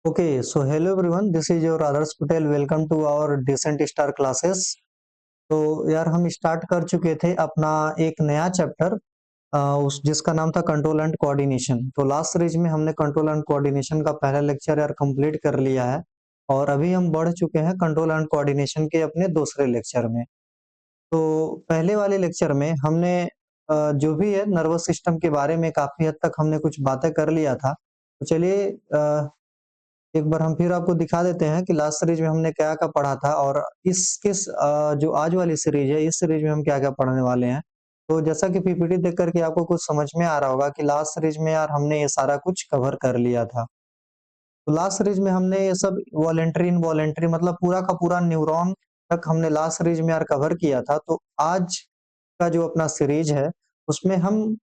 Okay, so hello everyone, this is your Adarsh Patel. Welcome to our Decent Star classes. तो यार हम start कर चुके थे अपना एक नया चैप्टर उस जिसका नाम था कंट्रोल एंड कोऑर्डिनेशन। तो लास्ट सीरीज में हमने कंट्रोल एंड कोऑर्डिनेशन का पहला लेक्चर यार कंप्लीट कर लिया है और अभी हम बढ़ चुके हैं कंट्रोल एंड कोऑर्डिनेशन के अपने दूसरे लेक्चर में। तो पहले वाले लेक्चर में हमने जो भी है नर्वस सिस्टम के बारे में काफी हद तक हमने कुछ बातें कर लिया था। तो चलिए एक बार हम फिर आपको दिखा देते हैं कि लास्ट सीरीज में हमने क्या-क्या पढ़ा था और जो आज वाली सीरीज है, इस सीरीज में हम क्या-क्या पढ़ने वाले हैं। तो जैसा कि पीपीटी देख कर के आपको कुछ समझ में आ रहा होगा कि लास्ट सीरीज में यार हमने ये सारा कुछ कवर कर लिया था। तो लास्ट सीरीज में हमने ये सब वॉलंटरी इनवॉलंटरी मतलब पूरा का पूरा न्यूरॉन तक हमने लास्ट सीरीज में यार कवर किया था। तो आज का जो अपना सीरीज है, उसमें हम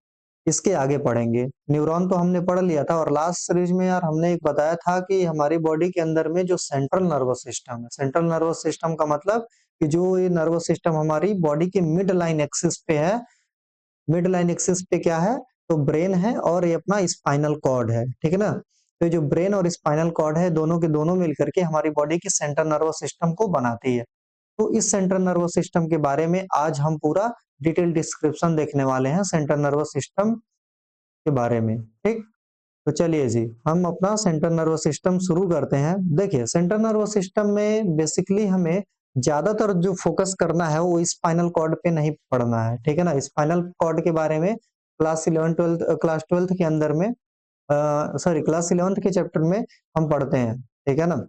इसके आगे पढ़ेंगे। न्यूरॉन तो हमने पढ़ लिया था और लास्ट सीरीज में यार हमने एक बताया था कि हमारी बॉडी के अंदर में जो सेंट्रल नर्वस सिस्टम है, सेंट्रल नर्वस सिस्टम का मतलब कि जो ये नर्वस सिस्टम हमारी बॉडी के मिड लाइन एक्सिस पे है। मिड लाइन एक्सिस पे क्या है? तो ब्रेन है और ये अपना स्पाइनल कॉर्ड है, ठीक है ना? तो ये जो ब्रेन और स्पाइनल कॉर्ड है, दोनों के दोनों मिलकर के हमारी बॉडी की सेंट्रल नर्वस सिस्टम को बनाती है। तो इस सेंट्रल नर्वस सिस्टम के बारे में आज हम पूरा डिटेल डिस्क्रिप्शन देखने वाले हैं सेंट्रल नर्वस सिस्टम के बारे में, ठीक? तो चलिए जी, हम अपना सेंट्रल नर्वस सिस्टम शुरू करते हैं। देखिए, सेंट्रल नर्वस सिस्टम में बेसिकली हमें ज़्यादातर जो फोकस करना है, वो स्पाइनल कॉर्ड पे नहीं पढ़ना है, ठीक है ना? स्पाइनल कॉर्ड के बारे में क्लास 12th के अंदर में सॉरी क्लास 11th के चैप्टर में हम पढ़ते हैं, ठीक है ना?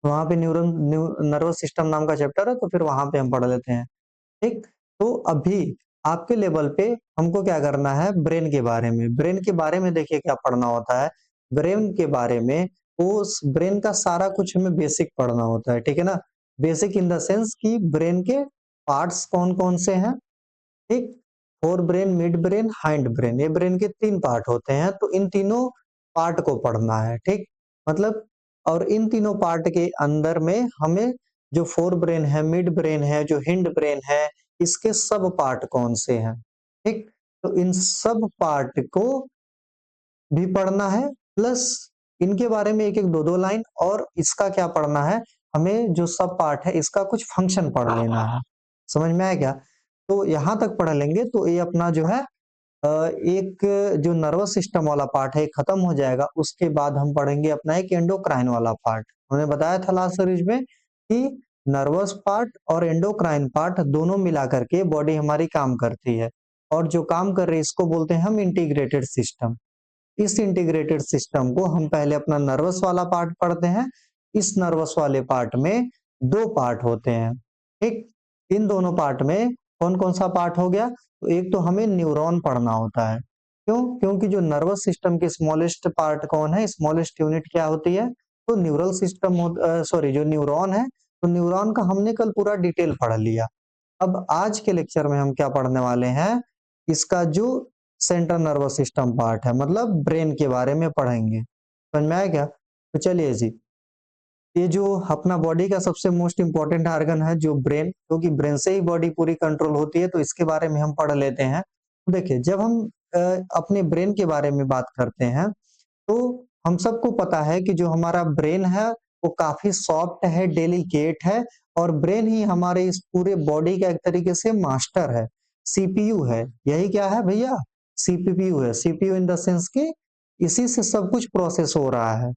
वहाँ पे नर्वस सिस्टम नाम का चैप्टर है, तो फिर वहाँ पे हम पढ़ लेते हैं। ठीक? तो अभी आपके लेवल पे हमको क्या करना है ब्रेन के बारे में। ब्रेन के बारे में देखिए क्या पढ़ना होता है। ब्रेन के बारे में उस ब्रेन का सारा कुछ हमें बेसिक पढ़ना होता है, ठीक है ना? बेसिक इन द सेंस कि ब्रेन के पार्ट्स कौन-कौन से हैं, ठीक? Fore brain, mid brain, hind brain ये ब्रेन के 3 पार्ट होते हैं, तो इन तीनों पार्ट को पढ़ना है, ठीक? मतलब और इन तीनों पार्ट के अंदर में हमें जो फोर ब्रेन है, मिड ब्रेन है, जो हिंड ब्रेन है, इसके सब पार्ट कौन से हैं, ठीक? तो इन सब पार्ट को भी पढ़ना है प्लस इनके बारे में एक-एक, दो-दो लाइन और इसका क्या पढ़ना है, हमें जो सब पार्ट है इसका कुछ फंक्शन पढ़ लेना है। समझ में आया क्या? तो यहाँ तक पढ़ लेंगे तो ये अपना जो है एक जो नर्वस सिस्टम वाला पार्ट है, ये खत्म हो जाएगा। उसके बाद हम पढ़ेंगे अपना एक एंडोक्राइन वाला पार्ट। हमने बताया था लास्ट सीरीज में कि नर्वस पार्ट और एंडोक्राइन पार्ट दोनों मिला करके बॉडी हमारी काम करती है और जो काम कर रही है इसको बोलते हैं हम इंटीग्रेटेड सिस्टम। इस इंटीग्रेटेड सिस्टम को हम पहले अपना नर्वस वाला पार्ट पढ़ते हैं। इस नर्वस वाले पार्ट में 2 पार्ट होते हैं, ठीक? इन दोनों पार्ट में कौन-कौन सा पार्ट हो गया? तो एक तो हमें न्यूरॉन पढ़ना होता है। क्यों? क्योंकि जो नर्वस सिस्टम की स्मॉलेस्ट पार्ट कौन है? स्मॉलेस्ट यूनिट क्या होती है? तो न्यूरल सिस्टम सॉरी जो न्यूरॉन है, तो न्यूरॉन का हमने कल पूरा डिटेल पढ़ लिया। अब आज के लेक्चर में हम क्या पढ़ने वाले हैं? इसका जो सेंट्रल नर्वस सिस्टम पार्ट है मतलब ब्रेन के बारे में पढ़ेंगे। समझ में आया क्या? तो चलिए जी, ये जो अपना बॉडी का सबसे मोस्ट इम्पोर्टेंट ऑर्गन है जो ब्रेन, क्योंकि ब्रेन से ही बॉडी पूरी कंट्रोल होती है, तो इसके बारे में हम पढ़ लेते हैं। तो देखिए, जब हम अपने ब्रेन के बारे में बात करते हैं, तो हम सबको पता है कि जो हमारा ब्रेन है, वो काफ़ी सॉफ्ट है, डेलिकेट है और ब्रेन ही हमारे इस पूरे बॉडी का एक तरीके से मास्टर है, सीपीयू है। यही क्या है भैया? सीपीयू है। सीपीयू इन द सेंस कि इसी से सब कुछ प्रोसेस हो रहा है।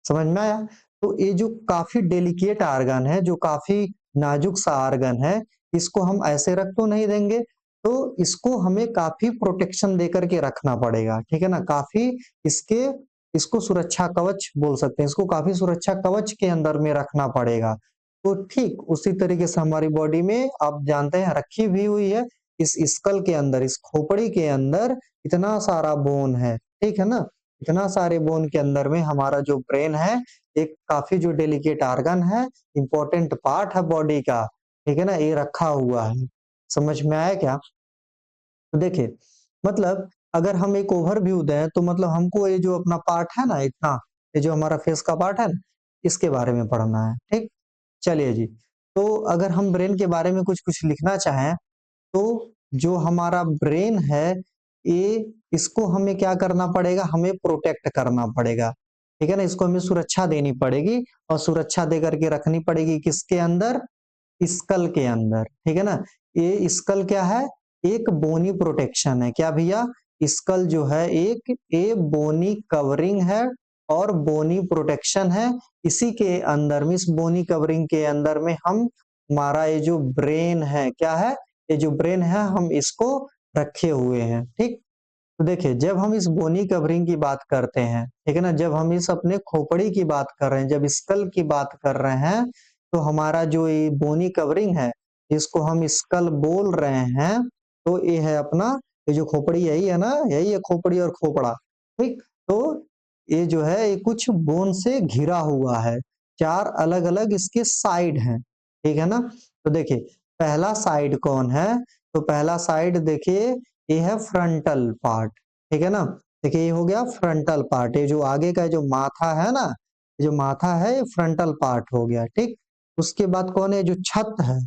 समझ में आया? तो ये जो काफ़ी डेलिकेट ऑर्गन है, जो काफ़ी नाजुक सा ऑर्गन है, इसको हम ऐसे रख तो नहीं देंगे, तो इसको हमें काफ़ी प्रोटेक्शन देकर के रखना पड़ेगा, ठीक है ना? काफ़ी इसके इसको सुरक्षा कवच बोल सकते हैं, इसको काफ़ी सुरक्षा कवच के अंदर में रखना पड़ेगा। तो ठीक उसी तरीके से हमारी बॉडी में आप जानते हैं रखी भी हुई है, इस स्कल के अंदर, इस खोपड़ी के अंदर इतना सारा बोन है, ठीक है ना? इतना सारे बोन के अंदर में हमारा जो ब्रेन है, एक काफ़ी जो डेलिकेट ऑर्गन है, इम्पोर्टेंट पार्ट है बॉडी का, ठीक है ना? ये रखा हुआ है। समझ में आया क्या? तो देखिए, मतलब अगर हम एक ओवरव्यू दें तो मतलब हमको ये जो अपना पार्ट है ना इतना, ये जो हमारा फेस का पार्ट है ना, इसके बारे में पढ़ना है, ठीक? चलिए जी, तो अगर हम ब्रेन के बारे में कुछ-कुछ लिखना चाहें, तो जो हमारा ब्रेन है, ये इसको हमें क्या करना पड़ेगा? हमें प्रोटेक्ट करना पड़ेगा। ठीक है ना, इसको हमें सुरक्षा देनी पड़ेगी और सुरक्षा दे करके रखनी पड़ेगी किसके अंदर, स्कल के अंदर। ठीक है ना, ये स्कल क्या है, एक बोनी प्रोटेक्शन है। क्या भैया, स्कल जो है एक ए बोनी कवरिंग है और बोनी प्रोटेक्शन है। इसी के अंदर में, इस बोनी कवरिंग के अंदर में हम, हमारा ये जो ब्रेन है, क्या है, ये जो ब्रेन है हम इसको रखे हुए हैं। ठीक, तो देखिए जब हम इस बोनी कवरिंग की बात करते हैं, ठीक है ना, जब हम इस अपने खोपड़ी की बात कर रहे हैं, जब स्कल की बात कर रहे हैं, तो हमारा जो ये बोनी कवरिंग है, इसको हम स्कल बोल रहे हैं। तो ये है अपना, ये जो खोपड़ी यही है ना, यही है खोपड़ी और खोपड़ा। ठीक, तो ये जो है ये कुछ बोन से घिरा हुआ है, चार अलग अलग इसके साइड हैं। ठीक है ना, तो देखिए पहला साइड कौन है, तो पहला साइड देखिए ये है फ्रंटल पार्ट। ठीक है ना, देखिए ये हो गया फ्रंटल पार्ट, ये जो आगे का जो माथा है ना, ये जो माथा है ये फ्रंटल पार्ट हो गया। ठीक, उसके बाद कौन है, जो छत है,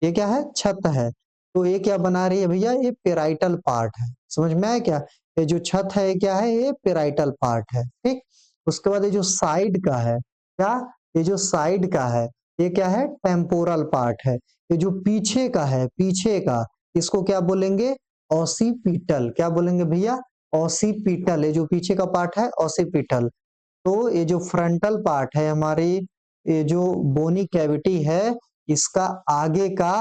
ये क्या है, छत है। तो ये क्या बना रही है भैया, ये पेराइटल पार्ट है। समझ में आया क्या, ये जो छत है ये क्या है, ये पेराइटल पार्ट है। ठीक, उसके बाद ये जो साइड का है, क्या, ये जो साइड का है ये क्या है, टेम्पोरल पार्ट है। ये जो पीछे का है, पीछे का, इसको क्या बोलेंगे, ऑसिपिटल। क्या बोलेंगे भैया, ऑसिपिटल। ये जो पीछे का पार्ट है ऑसिपिटल। तो ये जो फ्रंटल पार्ट है हमारी, ये जो बोनी कैविटी है, इसका आगे का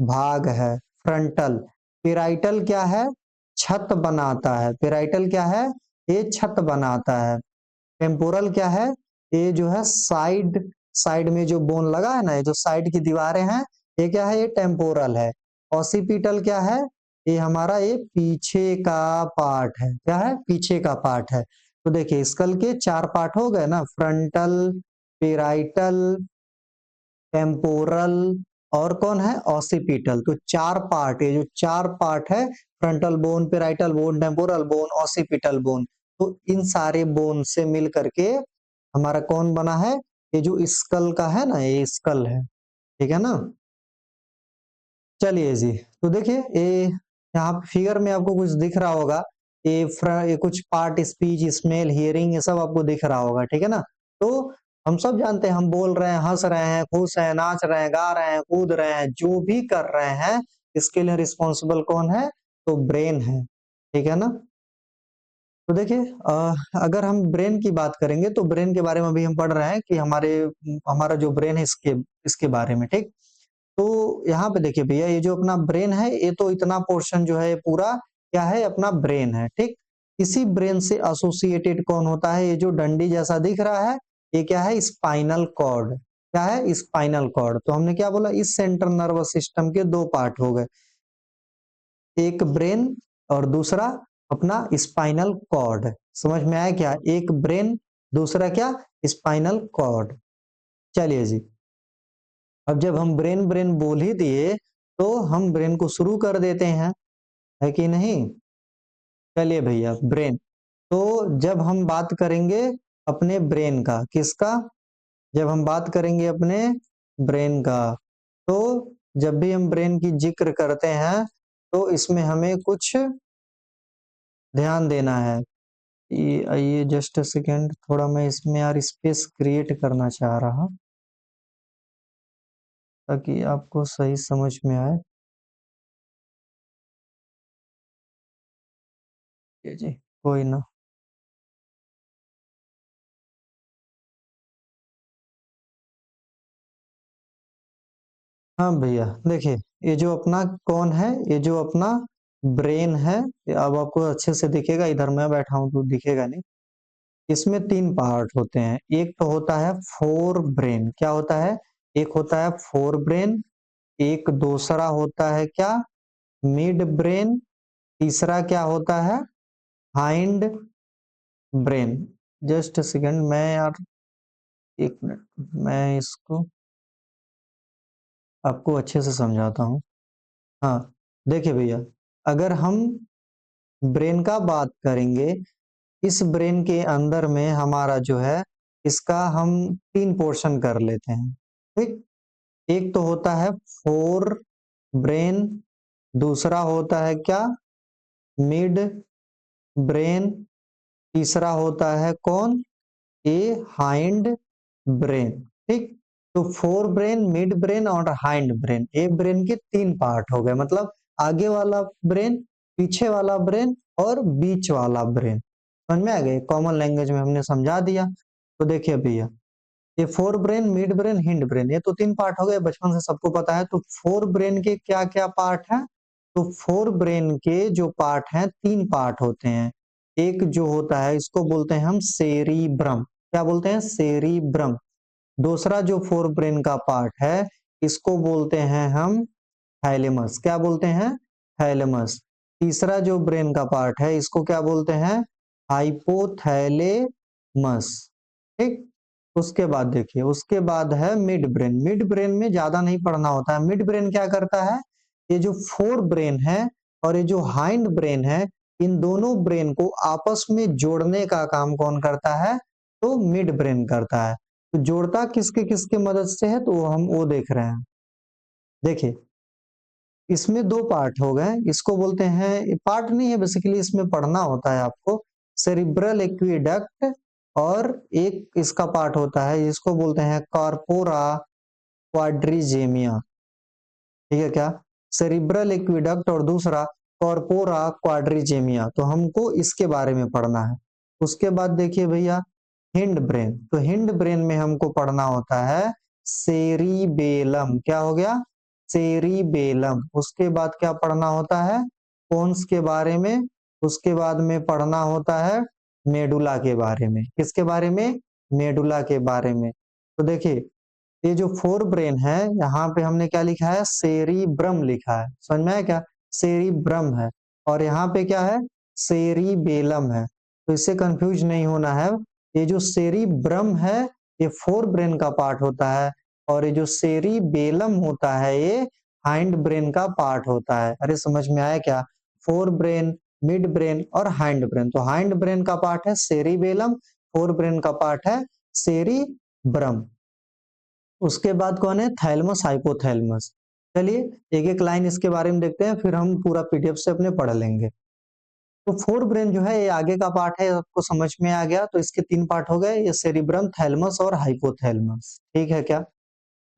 भाग है फ्रंटल। पेराइटल क्या है, छत बनाता है। पेराइटल क्या है, ये छत बनाता है। टेम्पोरल क्या है, ये जो है साइड, साइड में जो बोन लगा है ना, ये जो साइड की दीवारें हैं, ये क्या है, ये टेम्पोरल है। ऑसिपिटल क्या है, ये हमारा ये पीछे का पार्ट है। क्या है, पीछे का पार्ट है। तो देखिए स्कल के चार पार्ट हो गए ना, फ्रंटल, पेराइटल, टेम्पोरल और कौन है, ऑसिपिटल। तो चार पार्ट, ये जो चार पार्ट है, frontal bone, parietal bone, temporal bone, occipital bone, तो इन सारे बोन से मिल करके हमारा कौन बना है, ये जो स्कल का है ना, ये स्कल है। ठीक है ना, चलिए जी, तो देखिए ये यहाँ फिगर में आपको कुछ दिख रहा होगा, ये कुछ पार्ट, स्पीच, स्मेल, हियरिंग, ये सब आपको दिख रहा होगा। ठीक है ना, तो हम सब जानते हैं, हम बोल रहे हैं, हंस रहे हैं, खुश हैं, नाच रहे हैं, गा रहे हैं, कूद रहे हैं, जो भी कर रहे हैं, इसके लिए रिस्पॉन्सिबल कौन है, तो ब्रेन है। ठीक है ना, तो देखिए अगर हम ब्रेन की बात करेंगे, तो ब्रेन के बारे में अभी हम पढ़ रहे हैं कि हमारा जो ब्रेन है इसके इसके बारे में। ठीक, तो यहाँ पे देखिए भैया, ये जो अपना ब्रेन है, ये तो इतना पोर्शन जो है पूरा क्या है, अपना ब्रेन है। ठीक, इसी ब्रेन से एसोसिएटेड कौन होता है, ये जो डंडी जैसा दिख रहा है, ये क्या है, स्पाइनल कॉर्ड। क्या है, स्पाइनल कॉर्ड। तो हमने क्या बोला, इस सेंट्रल नर्वस सिस्टम के दो पार्ट हो गए, एक ब्रेन और दूसरा अपना स्पाइनल कॉर्ड। समझ में आया क्या, एक ब्रेन, दूसरा क्या, स्पाइनल कॉर्ड। चलिए जी, अब जब हम ब्रेन ब्रेन बोल ही दिए, तो हम ब्रेन को शुरू कर देते हैं, है कि नहीं। चलिए भैया, ब्रेन, तो जब हम बात करेंगे अपने ब्रेन का, किसका, जब हम बात करेंगे अपने ब्रेन का, तो जब भी हम ब्रेन की जिक्र करते हैं, तो इसमें हमें कुछ ध्यान देना है। ये जस्ट सेकेंड, थोड़ा मैं इसमें यार स्पेस क्रिएट करना चाह रहा, ताकि आपको सही समझ में आए। जी जी, कोई ना। हाँ भैया, देखिए ये जो अपना कौन है, ये जो अपना ब्रेन है, ये अब आपको अच्छे से दिखेगा, इधर मैं बैठा हूं तो दिखेगा नहीं। इसमें तीन पार्ट होते हैं, एक तो होता है फोर ब्रेन। क्या होता है, एक होता है फोर ब्रेन, एक दूसरा होता है क्या, मिड ब्रेन, तीसरा क्या होता है, हाइंड ब्रेन। जस्ट सेकंड, मैं यार एक मिनट, मैं इसको आपको अच्छे से समझाता हूँ। हाँ, देखिए भैया, अगर हम ब्रेन का बात करेंगे, इस ब्रेन के अंदर में हमारा जो है, इसका हम तीन पोर्शन कर लेते हैं। ठीक, एक तो होता है फोर ब्रेन, दूसरा होता है क्या, मिड ब्रेन, तीसरा होता है कौन, ए हाइंड ब्रेन। ठीक, तो फोर ब्रेन, मिड ब्रेन और हाइंड ब्रेन, ए ब्रेन के तीन पार्ट हो गए, मतलब आगे वाला ब्रेन, पीछे वाला ब्रेन और बीच वाला ब्रेन। समझ में आ गए, कॉमन लैंग्वेज में हमने समझा दिया। तो देखिए भैया, ये fore brain, mid brain, hind brain, ये तो तीन पार्ट हो गए, बचपन से सबको पता है। तो फोर ब्रेन के क्या क्या पार्ट हैं? तो फोर ब्रेन के जो पार्ट हैं, तीन पार्ट होते हैं। एक जो होता है, इसको बोलते हैं हम सेरिब्रम। क्या बोलते हैं? सेरिब्रम। दूसरा जो फोर ब्रेन का पार्ट है, इसको बोलते हैं हम थैलेमस। क्या बोलते हैं? थैलेमस। तीसरा जो ब्रेन का पार्ट है, इसको क्या बोलते हैं? हाइपोथैलेमस। ठीक, उसके बाद देखिए, उसके बाद है मिड ब्रेन। मिड ब्रेन में ज्यादा नहीं पढ़ना होता है। मिड ब्रेन क्या करता है? ये जो फोर ब्रेन है और ये जो हाइंड ब्रेन है, इन दोनों ब्रेन को आपस में जोड़ने का काम कौन करता है? तो मिड ब्रेन करता है। तो जोड़ता किसके किसके मदद से है, तो हम वो देख रहे हैं। देखिए, इसमें दो पार्ट हो गए, इसको बोलते हैं, पार्ट नहीं है बेसिकली, इसमें पढ़ना होता है आपको, सेरिब्रल एक्विडक्ट, और एक इसका पार्ट होता है, इसको बोलते हैं कॉर्पोरा क्वाड्रिजेमिया। ठीक है क्या? सेरिब्रल एक्विडक्ट और दूसरा कॉर्पोरा क्वाड्रिजेमिया, तो हमको इसके बारे में पढ़ना है। उसके बाद देखिए भैया, हिंड ब्रेन। तो हिंड ब्रेन में हमको पढ़ना होता है सेरिबेलम। क्या हो गया? सेरिबेलम। उसके बाद क्या पढ़ना होता है? पोन्स के बारे में। उसके बाद में पढ़ना होता है मेडुला के बारे में। किसके बारे में? मेडुला के बारे में। तो देखिए, ये जो फोर ब्रेन है, यहाँ पे हमने क्या लिखा है? सेरिब्रम लिखा है। समझ में आया क्या? सेरिब्रम है। और यहाँ पे क्या है? सेरिबेलम है। तो इससे कंफ्यूज नहीं होना है। ये जो सेरिब्रम है, ये फोर ब्रेन का पार्ट होता है, और ये जो सेरिबेलम होता है, ये हाइंड ब्रेन का पार्ट होता है। अरे समझ में आया क्या? फोर ब्रेन, मिड ब्रेन और हाइंड ब्रेन। तो हाइंड ब्रेन का पार्ट है सेरिबेलम, फोर ब्रेन का पार्ट है सेरिब्रम। उसके बाद कौन है? Thalamus, hypothalamus. चलिए एक एक लाइन इसके बारे में देखते हैं, फिर हम पूरा पीडीएफ से अपने पढ़ लेंगे। तो फोर ब्रेन जो है, ये आगे का पार्ट है, आपको समझ में आ गया। तो इसके तीन पार्ट हो गए, ये सेरिब्रम, थैलेमस और हाइपोथैलेमस। ठीक है क्या?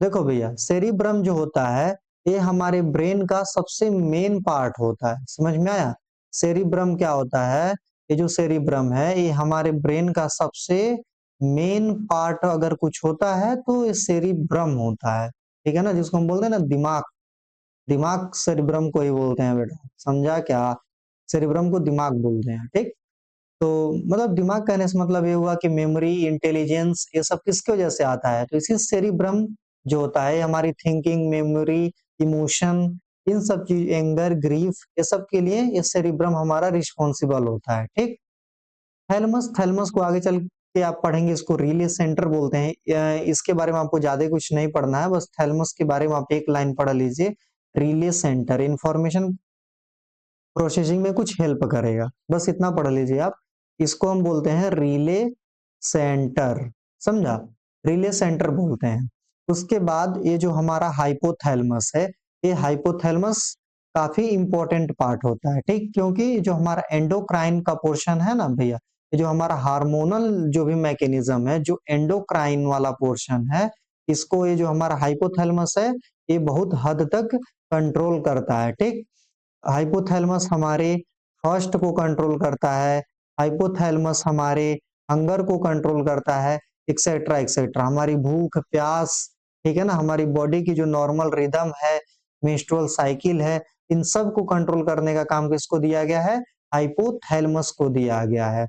देखो भैया, सेरिब्रम जो होता है, ये हमारे ब्रेन का सबसे मेन पार्ट होता है। समझ में आया? सेरिब्रम क्या होता है? ये जो सेरिब्रम है, ये हमारे ब्रेन का सबसे मेन पार्ट अगर कुछ होता है, तो ये सेरिब्रम होता है। ठीक है ना, जिसको हम बोलते हैं ना दिमाग। दिमाग सेरिब्रम को ही बोलते हैं बेटा, समझा क्या? सेरिब्रम को दिमाग बोलते हैं। ठीक, तो मतलब दिमाग कहने से मतलब ये हुआ कि मेमोरी, इंटेलिजेंस, ये सब किसकी वजह से आता है? तो इसी सेरिब्रम जो होता है, हमारी थिंकिंग, मेमोरी, इमोशन, इन सब चीज, एंगर, ग्रीफ, ये सब के लिए ये सेरिब्रम हमारा रिस्पॉन्सिबल होता है। ठीक, थैलेमस, थैलेमस को आगे चल के आप पढ़ेंगे, इसको रिले सेंटर बोलते हैं। इसके बारे में आपको ज्यादा कुछ नहीं पढ़ना है, बस थैलेमस के बारे में आप एक लाइन पढ़ लीजिए। रिले सेंटर इंफॉर्मेशन प्रोसेसिंग में कुछ हेल्प करेगा, बस इतना पढ़ लीजिए आप। इसको हम बोलते हैं रिले सेंटर। समझा? रिले सेंटर बोलते हैं। उसके बाद ये जो हमारा हाइपोथैलेमस है, ये हाइपोथैलेमस काफी इंपॉर्टेंट पार्ट होता है। ठीक, क्योंकि जो हमारा एंडोक्राइन का पोर्शन है ना भैया, ये जो हमारा हार्मोनल जो भी मैकेनिज्म है, जो एंडोक्राइन वाला पोर्शन है, इसको ये जो हमारा हाइपोथैलेमस है, ये बहुत हद तक कंट्रोल करता है। ठीक, हाइपोथैलेमस हमारे फर्स्ट को कंट्रोल करता है, हाइपोथैलेमस हमारे हंगर को कंट्रोल करता है, एक्सेट्रा एक्सेट्रा, हमारी भूख प्यास, ठीक है ना, हमारी बॉडी की जो नॉर्मल रिदम है, मेंस्ट्रुअल साइकिल है, इन सब को कंट्रोल करने का काम किसको दिया गया है? हाइपोथैलेमस को दिया गया है।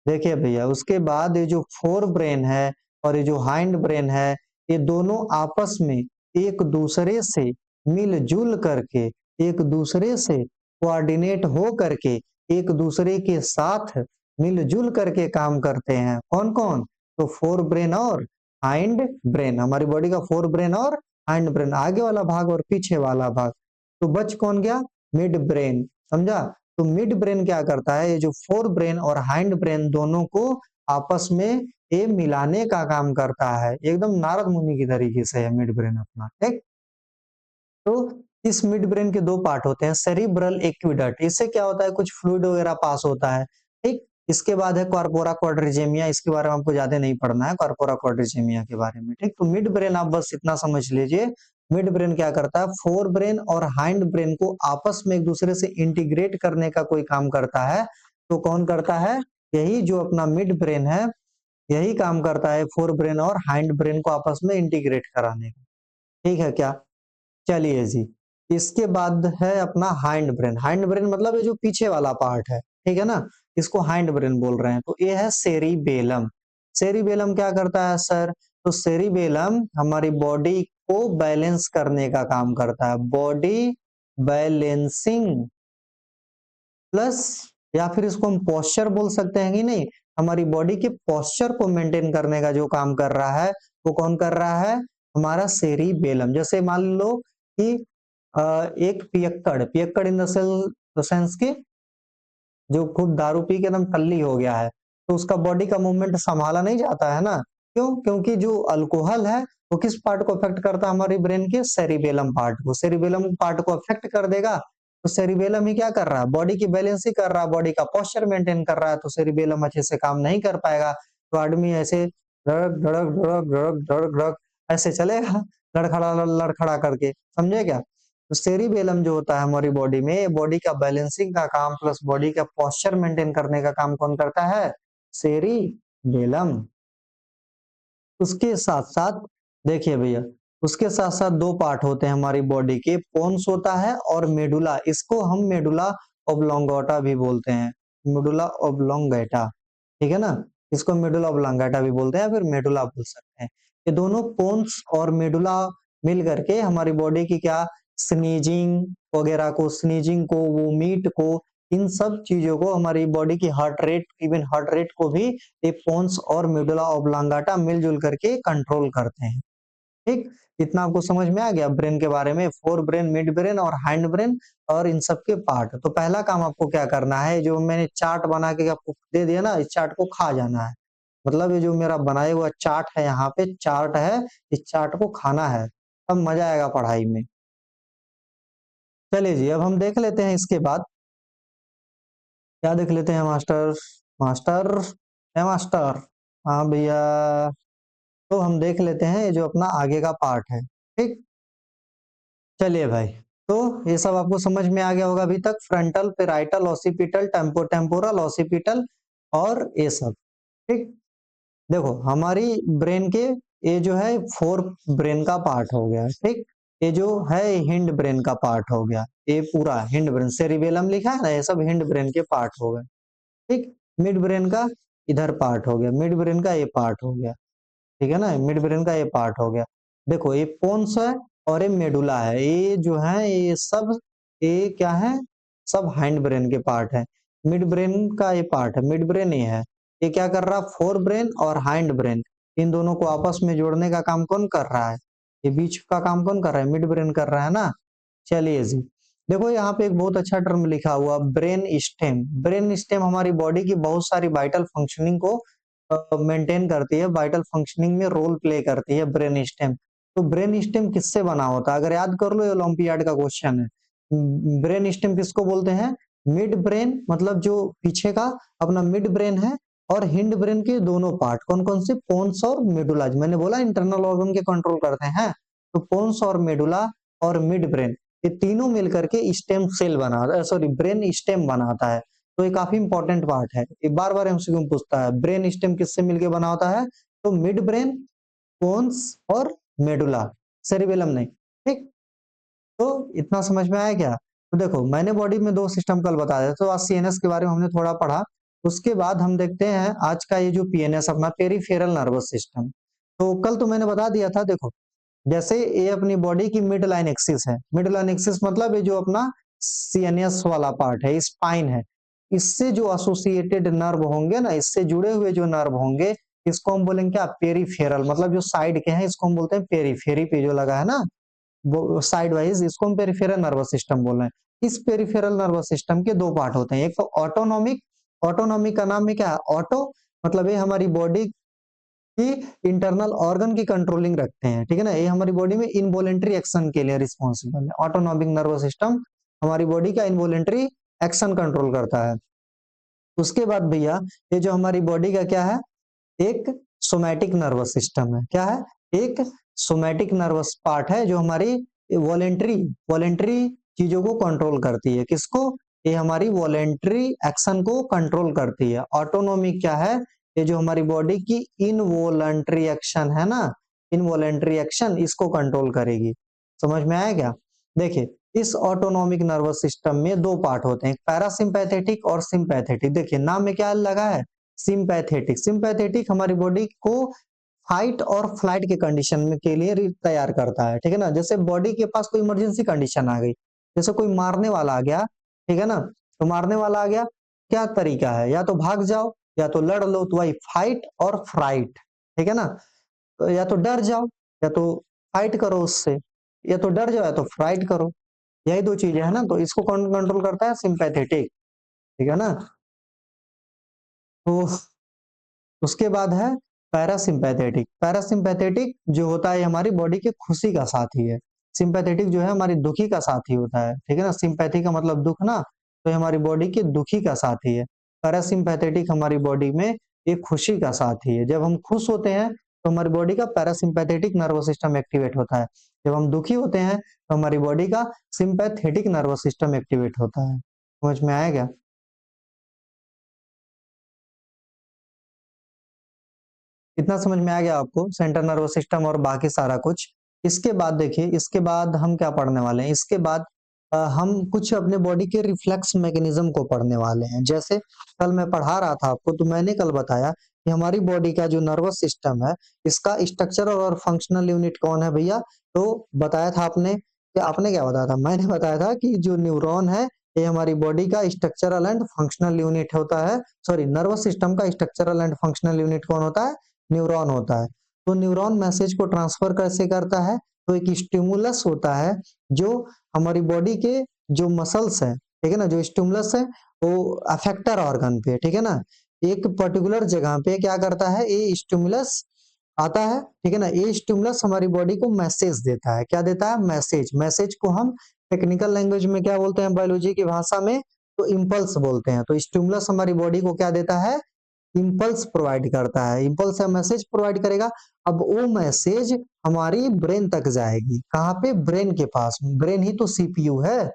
देखिए भैया, उसके बाद ये जो फोर ब्रेन है और ये जो हाइंड ब्रेन है, ये दोनों आपस में एक दूसरे से मिलजुल करके, एक दूसरे से कोऑर्डिनेट हो करके, एक दूसरे के साथ मिलजुल करके काम करते हैं। कौन कौन? तो फोर ब्रेन और हाइंड ब्रेन, हमारी बॉडी का फोर ब्रेन और हाइंड ब्रेन, आगे वाला भाग और पीछे वाला भाग। तो बच कौन गया? Mid brain. समझा? तो मिड ब्रेन क्या करता है? ये जो फोर ब्रेन और हाइंड ब्रेन दोनों को आपस में ये मिलाने का काम करता है, एकदम नारद मुनि की तरीके से है मिड ब्रेन अपना। ठीक, तो इस मिड ब्रेन के दो पार्ट होते हैं, सेरिब्रल एक्विडक्ट, इससे क्या होता है? कुछ फ्लूइड वगैरह पास होता है। ठीक, इसके बाद है कॉर्पोरा क्वाड्रिजेमिया, इसके बारे में आपको ज्यादा नहीं पढ़ना है कॉर्पोरा क्वाड्रिजेमिया के बारे में, ठीक। तो मिड ब्रेन आप बस इतना समझ लीजिए, मिड ब्रेन क्या करता है, फोर ब्रेन और हाइंड ब्रेन को आपस में एक दूसरे से इंटीग्रेट करने का कोई काम करता है। तो कौन करता है, यही जो अपना मिड ब्रेन है, यही काम करता है फोर ब्रेन और हाइंड ब्रेन को आपस में इंटीग्रेट कराने का, ठीक है क्या। चलिए जी, इसके बाद है अपना हाइंड ब्रेन। हाइंड ब्रेन मतलब ये जो पीछे वाला पार्ट है, ठीक है ना, इसको हाइंड ब्रेन बोल रहे हैं। तो ये है सेरिबेलम। सेरिबेलम क्या करता है सर, तो सेरिबेलम हमारी बॉडी को बैलेंस करने का काम करता है, बॉडी बैलेंसिंग प्लस, या फिर इसको हम पोस्चर बोल सकते हैं कि नहीं, हमारी बॉडी के पोस्चर को मेंटेन करने का जो काम कर रहा है वो कौन कर रहा है, हमारा सेरिबेलम। जैसे मान लो कि एक पियक्कड़, पियक्कड़ इन द सेंस की जो खूब दारू पी के एकदम टल्ली हो गया है, तो उसका बॉडी का मूवमेंट संभाला नहीं जाता है ना, क्यों, क्योंकि जो अल्कोहल है वो किस पार्ट को अफेक्ट करता है, हमारी ब्रेन के सेरिबेलम पार्ट को, सेरिबेलम पार्ट को अफेक्ट कर देगा। तो सेरिबेलम ही क्या कर रहा है, बॉडी की बैलेंस ही कर रहा है, बॉडी का पोस्चर मेंटेन कर रहा है, तो सेरिबेलम अच्छे से काम नहीं कर पाएगा, तो आदमी ऐसे धड़क धड़क धड़क धड़क धड़क धड़क ऐसे चलेगा, लड़खड़ा लड़खड़ा करके, समझे क्या। तो सेरिबेलम जो होता है हमारी बॉडी में, बॉडी का बैलेंसिंग का काम प्लस बॉडी का पोस्चर मेंटेन करने का काम कौन करता है, सेरिबेलम। उसके साथ साथ देखिए भैया, उसके साथ साथ दो पार्ट होते हैं हमारी बॉडी के, पोन्स होता है और मेडुला, इसको हम मेडुला ऑब्लोंगेटा भी बोलते हैं, मेडुला ऑब्लोंगेटा, ठीक है ना, इसको मेडुला ऑब्लोंगेटा भी बोलते हैं, फिर मेडुला बोल सकते हैं। ये दोनों पोन्स और मेडुला मिल करके हमारी बॉडी की क्या, स्नीजिंग वगैरह को, स्नीजिंग को, वो मीट को, इन सब चीजों को, हमारी बॉडी की heart rate, even heart rate को भी ये पोन्स और मेडुला ऑब्लोंगेटा मिलजुल करके कंट्रोल करते हैं, ठीक। इतना आपको समझ में आ गया ब्रेन के बारे में, फोर ब्रेन, मिड ब्रेन और हाइंड ब्रेन और इन सब के पार्ट। तो पहला काम आपको क्या करना है, जो मैंने चार्ट बना के आपको दे दिया ना, इस चार्ट को खा जाना है, मतलब ये जो मेरा बनाया हुआ चार्ट है, यहाँ पे चार्ट है, इस चार्ट को खाना है, तब मजा आएगा पढ़ाई में। चलिए जी, अब हम देख लेते हैं इसके बाद, क्या देख लेते हैं मास्टर, मास्टर है मास्टर, हाँ भैया। तो हम देख लेते हैं ये जो अपना आगे का पार्ट है, ठीक। चलिए भाई, तो ये सब आपको समझ में आ गया होगा अभी तक, frontal, parietal, occipital, temporal, occipital और ये सब, ठीक। देखो हमारी ब्रेन के, ये जो है फोर ब्रेन का पार्ट हो गया, ठीक। ये जो है हिंड ब्रेन का पार्ट हो गया, ये पूरा हिंड ब्रेन, सेरिबेलम लिखा है ना, ये सब हिंड ब्रेन के पार्ट हो गए, ठीक। मिड ब्रेन का इधर पार्ट हो गया, मिड ब्रेन का ये पार्ट हो गया, ठीक है ना, मिड ब्रेन का ये पार्ट हो गया। देखो ये पोन्स है और ये मेडुला है, ये जो है ये सब, ये क्या है, सब हाइंड ब्रेन के पार्ट है। मिड ब्रेन का ये पार्ट है, मिड ब्रेन ये है, ये क्या कर रहा है, फोर ब्रेन और हाइंड ब्रेन, इन दोनों को आपस में जोड़ने का काम कौन कर रहा है, ये बीच का काम कौन कर रहा है, मिड ब्रेन कर रहा है ना। चलिए जी, देखो यहाँ पे एक बहुत अच्छा टर्म लिखा हुआ, ब्रेन स्टेम। ब्रेन स्टेम हमारी बॉडी की बहुत सारी वाइटल फंक्शनिंग को मेंटेन करती है, वाइटल फंक्शनिंग में रोल प्ले करती है ब्रेन स्टेम। तो ब्रेन स्टेम किससे बना होता है, अगर याद कर लो, ये ओलंपियाड का क्वेश्चन है। ब्रेन स्टेम किसको बोलते हैं, मिड ब्रेन, मतलब जो पीछे का अपना मिड ब्रेन है, और हिंड ब्रेन के दोनों पार्ट, कौन कौन से, पोन्स और मेडुला, मैंने बोला इंटरनल ऑर्गन के कंट्रोल करते हैं, तो पोन्स और मेडुला और मिड ब्रेन, ये तीनों मिलकर के स्टेम सेल बना, सॉरी ब्रेन स्टेम बनाता है। तो ये काफी इंपॉर्टेंट पार्ट है, ये बार बार एमसीक्यू में पूछता है, ब्रेन स्टेम किससे मिलके बना होता है, तो मिड ब्रेन, पोन्स और मेडुला, सेरिबेलम नहीं, ठीक। तो इतना समझ में आया क्या। तो देखो मैंने बॉडी में दो सिस्टम कल बता दिया, तो आज सीएनएस के बारे में हमने थोड़ा पढ़ा। उसके बाद हम देखते हैं आज का ये जो पीएनएस अपना, पेरिफेरल नर्वस सिस्टम। तो कल तो मैंने बता दिया था, देखो जैसे ये अपनी बॉडी की मिड लाइन एक्सिस है, मिड लाइन एक्सिस मतलब ये जो अपना सीएनएस वाला पार्ट है, स्पाइन है, इससे जो एसोसिएटेड नर्व होंगे ना, इससे जुड़े हुए जो नर्व होंगे, इसको हम बोलेंगे क्या, पेरिफेरल, मतलब जो साइड के हैं इसको हम बोलते हैं पेरीफेरी पे जो लगा है ना, वो साइड वाइज, इसको हम पेरिफेरल नर्वस सिस्टम बोल रहे हैं। इस पेरिफेरल नर्वस सिस्टम के दो पार्ट होते हैं, एक तो ऑटोनॉमिक, ऑटोनॉमिक का नाम में क्या है, ऑटो, मतलब ये हमारी बॉडी की इंटरनल ऑर्गन की कंट्रोलिंग रखते हैं, ठीक है ना, ये हमारी बॉडी में इनवॉलेंट्री एक्शन के लिए रिस्पॉन्सिबल है। ऑटोनॉमिक नर्वस सिस्टम हमारी बॉडी का इनवॉलेंट्री एक्शन कंट्रोल करता है। उसके बाद भैया ये जो हमारी बॉडी का क्या है, एक सोमैटिक नर्वस सिस्टम है। क्या है? एक सोमैटिक नर्वस पार्ट है जो हमारी वॉलेंटरी वॉलेंटरी चीजों को कंट्रोल करती है। किसको? ये हमारी वॉलेंटरी एक्शन को कंट्रोल करती है। ऑटोनोमी क्या है? ये जो हमारी बॉडी की इनवॉलंटरी एक्शन है ना, इनवॉलंटरी एक्शन इसको कंट्रोल करेगी। समझ में आया क्या? देखिए, इस ऑटोनोमिक नर्वस सिस्टम में दो पार्ट होते हैं, पैरासिम्पैथेटिक और सिंपैथेटिक। देखिए नाम में क्या लगा है, सिंपैथेटिक। सिंपैथेटिक हमारी बॉडी को फाइट और फ्लाइट के कंडीशन में के लिए तैयार करता है। ठीक है ना, जैसे बॉडी के पास कोई इमरजेंसी कंडीशन आ गई, जैसे कोई मारने वाला आ गया, ठीक है ना, तो मारने वाला आ गया, क्या तरीका है, या तो भाग जाओ या तो लड़ लो, तो वही फाइट और फ्लाइट। ठीक है ना, तो या तो डर जाओ या तो फाइट करो उससे, या तो डर जाओ या तो फ्लाइट करो, यही दो चीजें है ना, तो इसको कौन कंट्रोल करता है? सिंपैथेटिक। ठीक है ना, तो उसके बाद है पैरासिम्पैथेटिक। पैरासिम्पैथेटिक जो होता है हमारी बॉडी के खुशी का साथी है। सिंपैथेटिक जो है हमारी दुखी का साथी होता है। ठीक है ना, सिंपैथी का मतलब दुख ना, तो ये हमारी बॉडी के दुखी का साथी है। पैरासिम्पैथेटिक हमारी बॉडी में एक खुशी का साथी है। जब हम खुश होते हैं तो हमारी बॉडी का पैरासिम्पैथेटिक नर्वस सिस्टम एक्टिवेट होता है। जब हम दुखी होते हैं तो हमारी बॉडी का सिंपैथेटिक नर्वस सिस्टम एक्टिवेट होता है। समझ में आया क्या? इतना समझ में आ गया आपको, सेंट्रल नर्वस सिस्टम और बाकी सारा कुछ। इसके बाद देखिए, इसके बाद हम क्या पढ़ने वाले हैं, इसके बाद हम कुछ अपने बॉडी के रिफ्लेक्स मैकेनिज्म को पढ़ने वाले हैं। जैसे कल मैं पढ़ा रहा था आपको, तो मैंने कल बताया कि हमारी बॉडी का जो नर्वस सिस्टम है, इसका स्ट्रक्चरल और फंक्शनल यूनिट कौन है भैया? तो बताया था आपने, कि आपने क्या बताया था? मैंने बताया था कि जो न्यूरॉन है, ये हमारी बॉडी का स्ट्रक्चरल एंड फंक्शनल यूनिट होता है। सॉरी, नर्वस सिस्टम का स्ट्रक्चरल एंड फंक्शनल यूनिट कौन होता है? न्यूरॉन होता है। तो न्यूरॉन मैसेज को ट्रांसफर कैसे करता है? तो एक स्टिमुलस होता है जो हमारी बॉडी के जो मसल्स है, ठीक है ना, जो स्टिमुलस है वो अफेक्टर ऑर्गन पे, ठीक है ना, एक पर्टिकुलर जगह पे क्या करता है, ये स्टिमुलस आता है। ठीक है ना, ये स्टिमुलस हमारी बॉडी को मैसेज देता है। क्या देता है? मैसेज। मैसेज को हम टेक्निकल लैंग्वेज में क्या बोलते हैं, बायोलॉजी की भाषा में? तो इम्पल्स बोलते हैं। तो स्टिमुलस हमारी बॉडी को क्या देता है? इम्पल्स प्रोवाइड करता है। इम्पल्स या मैसेज प्रोवाइड करेगा। अब वो मैसेज हमारी ब्रेन तक जाएगी। कहाँ पे? ब्रेन के पास। ब्रेन ही तो सीपीयू है,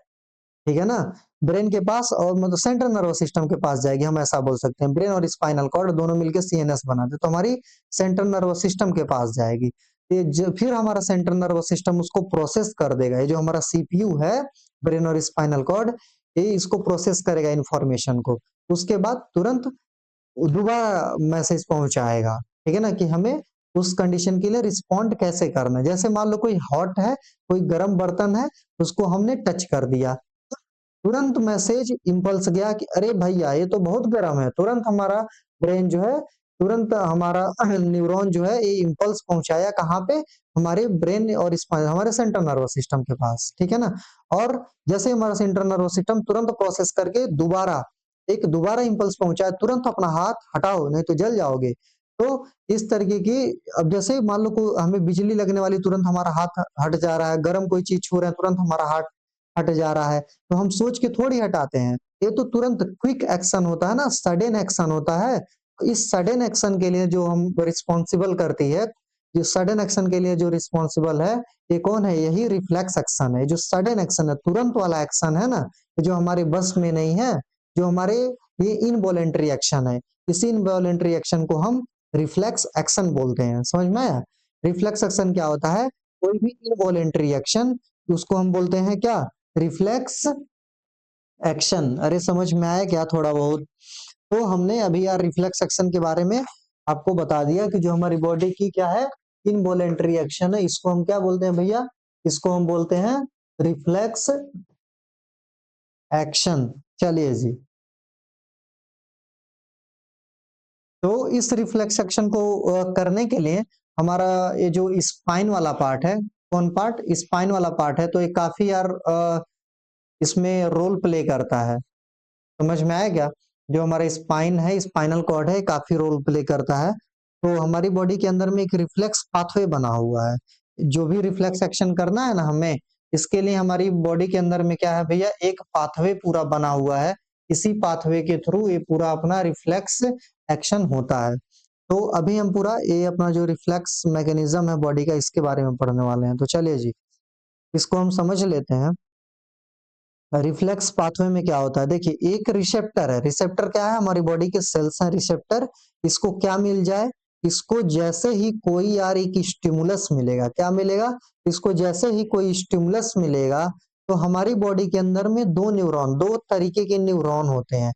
ठीक है ना, ब्रेन के पास, और मतलब सेंट्रल नर्वस सिस्टम के पास जाएगी, हम ऐसा बोल सकते हैं। ब्रेन और स्पाइनल कॉर्ड दोनों मिलकर सीएनएस बनाते, तो हमारी सेंट्रल नर्वस सिस्टम के पास जाएगी। फिर हमारा सेंट्रल नर्वस सिस्टम उसको प्रोसेस कर देगा। ये जो हमारा सीपीयू है, ब्रेन और स्पाइनल कॉर्ड, ये इसको प्रोसेस करेगा इंफॉर्मेशन को। उसके बाद तुरंत दोबारा मैसेज पहुंचाएगा, ठीक है ना, कि हमें उस कंडीशन के लिए रिस्पॉन्ड कैसे करना है। जैसे मान लो कोई हॉट है, कोई गर्म बर्तन है, उसको हमने टच कर दिया, तुरंत मैसेज इम्पल्स गया कि अरे भैया ये तो बहुत गर्म है। तुरंत हमारा ब्रेन जो है, तुरंत हमारा न्यूरॉन जो है, ये इम्पल्स पहुंचाया कहाँ पे? हमारे ब्रेन और स्पाइन, हमारे सेंट्रल नर्वस सिस्टम के पास, ठीक है ना। और जैसे हमारा सेंट्रल नर्वस सिस्टम तुरंत प्रोसेस करके दोबारा इम्पल्स पहुंचाया, तुरंत अपना हाथ हटाओ नहीं तो जल जाओगे। तो इस तरीके की, अब जैसे मान लो को हमें बिजली लगने वाली, तुरंत हमारा हाथ हट जा रहा है, गर्म कोई चीज छू रहे हैं, तुरंत हमारा हाथ हट जा रहा है, तो हम सोच के थोड़ी हटाते हैं। ये तो तुरंत क्विक एक्शन होता है ना, सडन एक्शन होता है। इस सडन एक्शन के लिए जो हम रिस्पॉन्सिबल करती है, जो सडन एक्शन के लिए जो रिस्पॉन्सिबल है, ये कौन है? यही रिफ्लेक्स एक्शन है। जो सडन एक्शन है, तुरंत वाला एक्शन है ना, जो हमारे बस में नहीं है, जो हमारे, ये इनवॉलेंटरी एक्शन है। इसी इनवॉलेंटरी एक्शन को हम रिफ्लेक्स एक्शन बोलते हैं। समझ में आया? रिफ्लेक्स एक्शन क्या होता है? कोई भी इनवॉलेंटरी एक्शन, उसको हम बोलते हैं क्या? Reflex action. अरे समझ में आया क्या थोड़ा बहुत? तो हमने अभी यार रिफ्लेक्स एक्शन के बारे में आपको बता दिया कि जो हमारी बॉडी की क्या है, इनवॉलेंटरी एक्शन है, इसको हम क्या बोलते हैं भैया? इसको हम बोलते हैं रिफ्लेक्स एक्शन। चलिए जी, तो इस रिफ्लेक्स एक्शन को करने के लिए हमारा ये जो स्पाइन वाला पार्ट है, कौन पार्ट? स्पाइन वाला पार्ट है, तो ये काफी यार इसमें रोल प्ले करता है। समझ में आया क्या? जो हमारा स्पाइन है, स्पाइनल कॉर्ड है, काफी रोल प्ले करता है। तो हमारी बॉडी के अंदर में एक रिफ्लेक्स पाथवे बना हुआ है। जो भी रिफ्लेक्स एक्शन करना है ना हमें, इसके लिए हमारी बॉडी के अंदर में क्या है भैया? एक पाथवे पूरा बना हुआ है। इसी पाथवे के थ्रू ये पूरा अपना रिफ्लेक्स एक्शन होता है। तो अभी हम पूरा ये अपना जो रिफ्लेक्स मैकेनिज्म है बॉडी का इसके बारे में पढ़ने वाले हैं। तो चलिए जी, इसको हम समझ लेते हैं। रिफ्लेक्स पाथवे में क्या होता है, देखिए एक रिसेप्टर है। रिसेप्टर क्या है, हमारी बॉडी के सेल्स हैं रिसेप्टर। इसको क्या मिल जाए, इसको जैसे ही कोई यार एक स्टिमुलस मिलेगा, क्या मिलेगा, इसको जैसे ही कोई स्टिमुलस मिलेगा तो हमारी बॉडी के अंदर में दो न्यूरॉन, दो तरीके के न्यूरॉन होते हैं।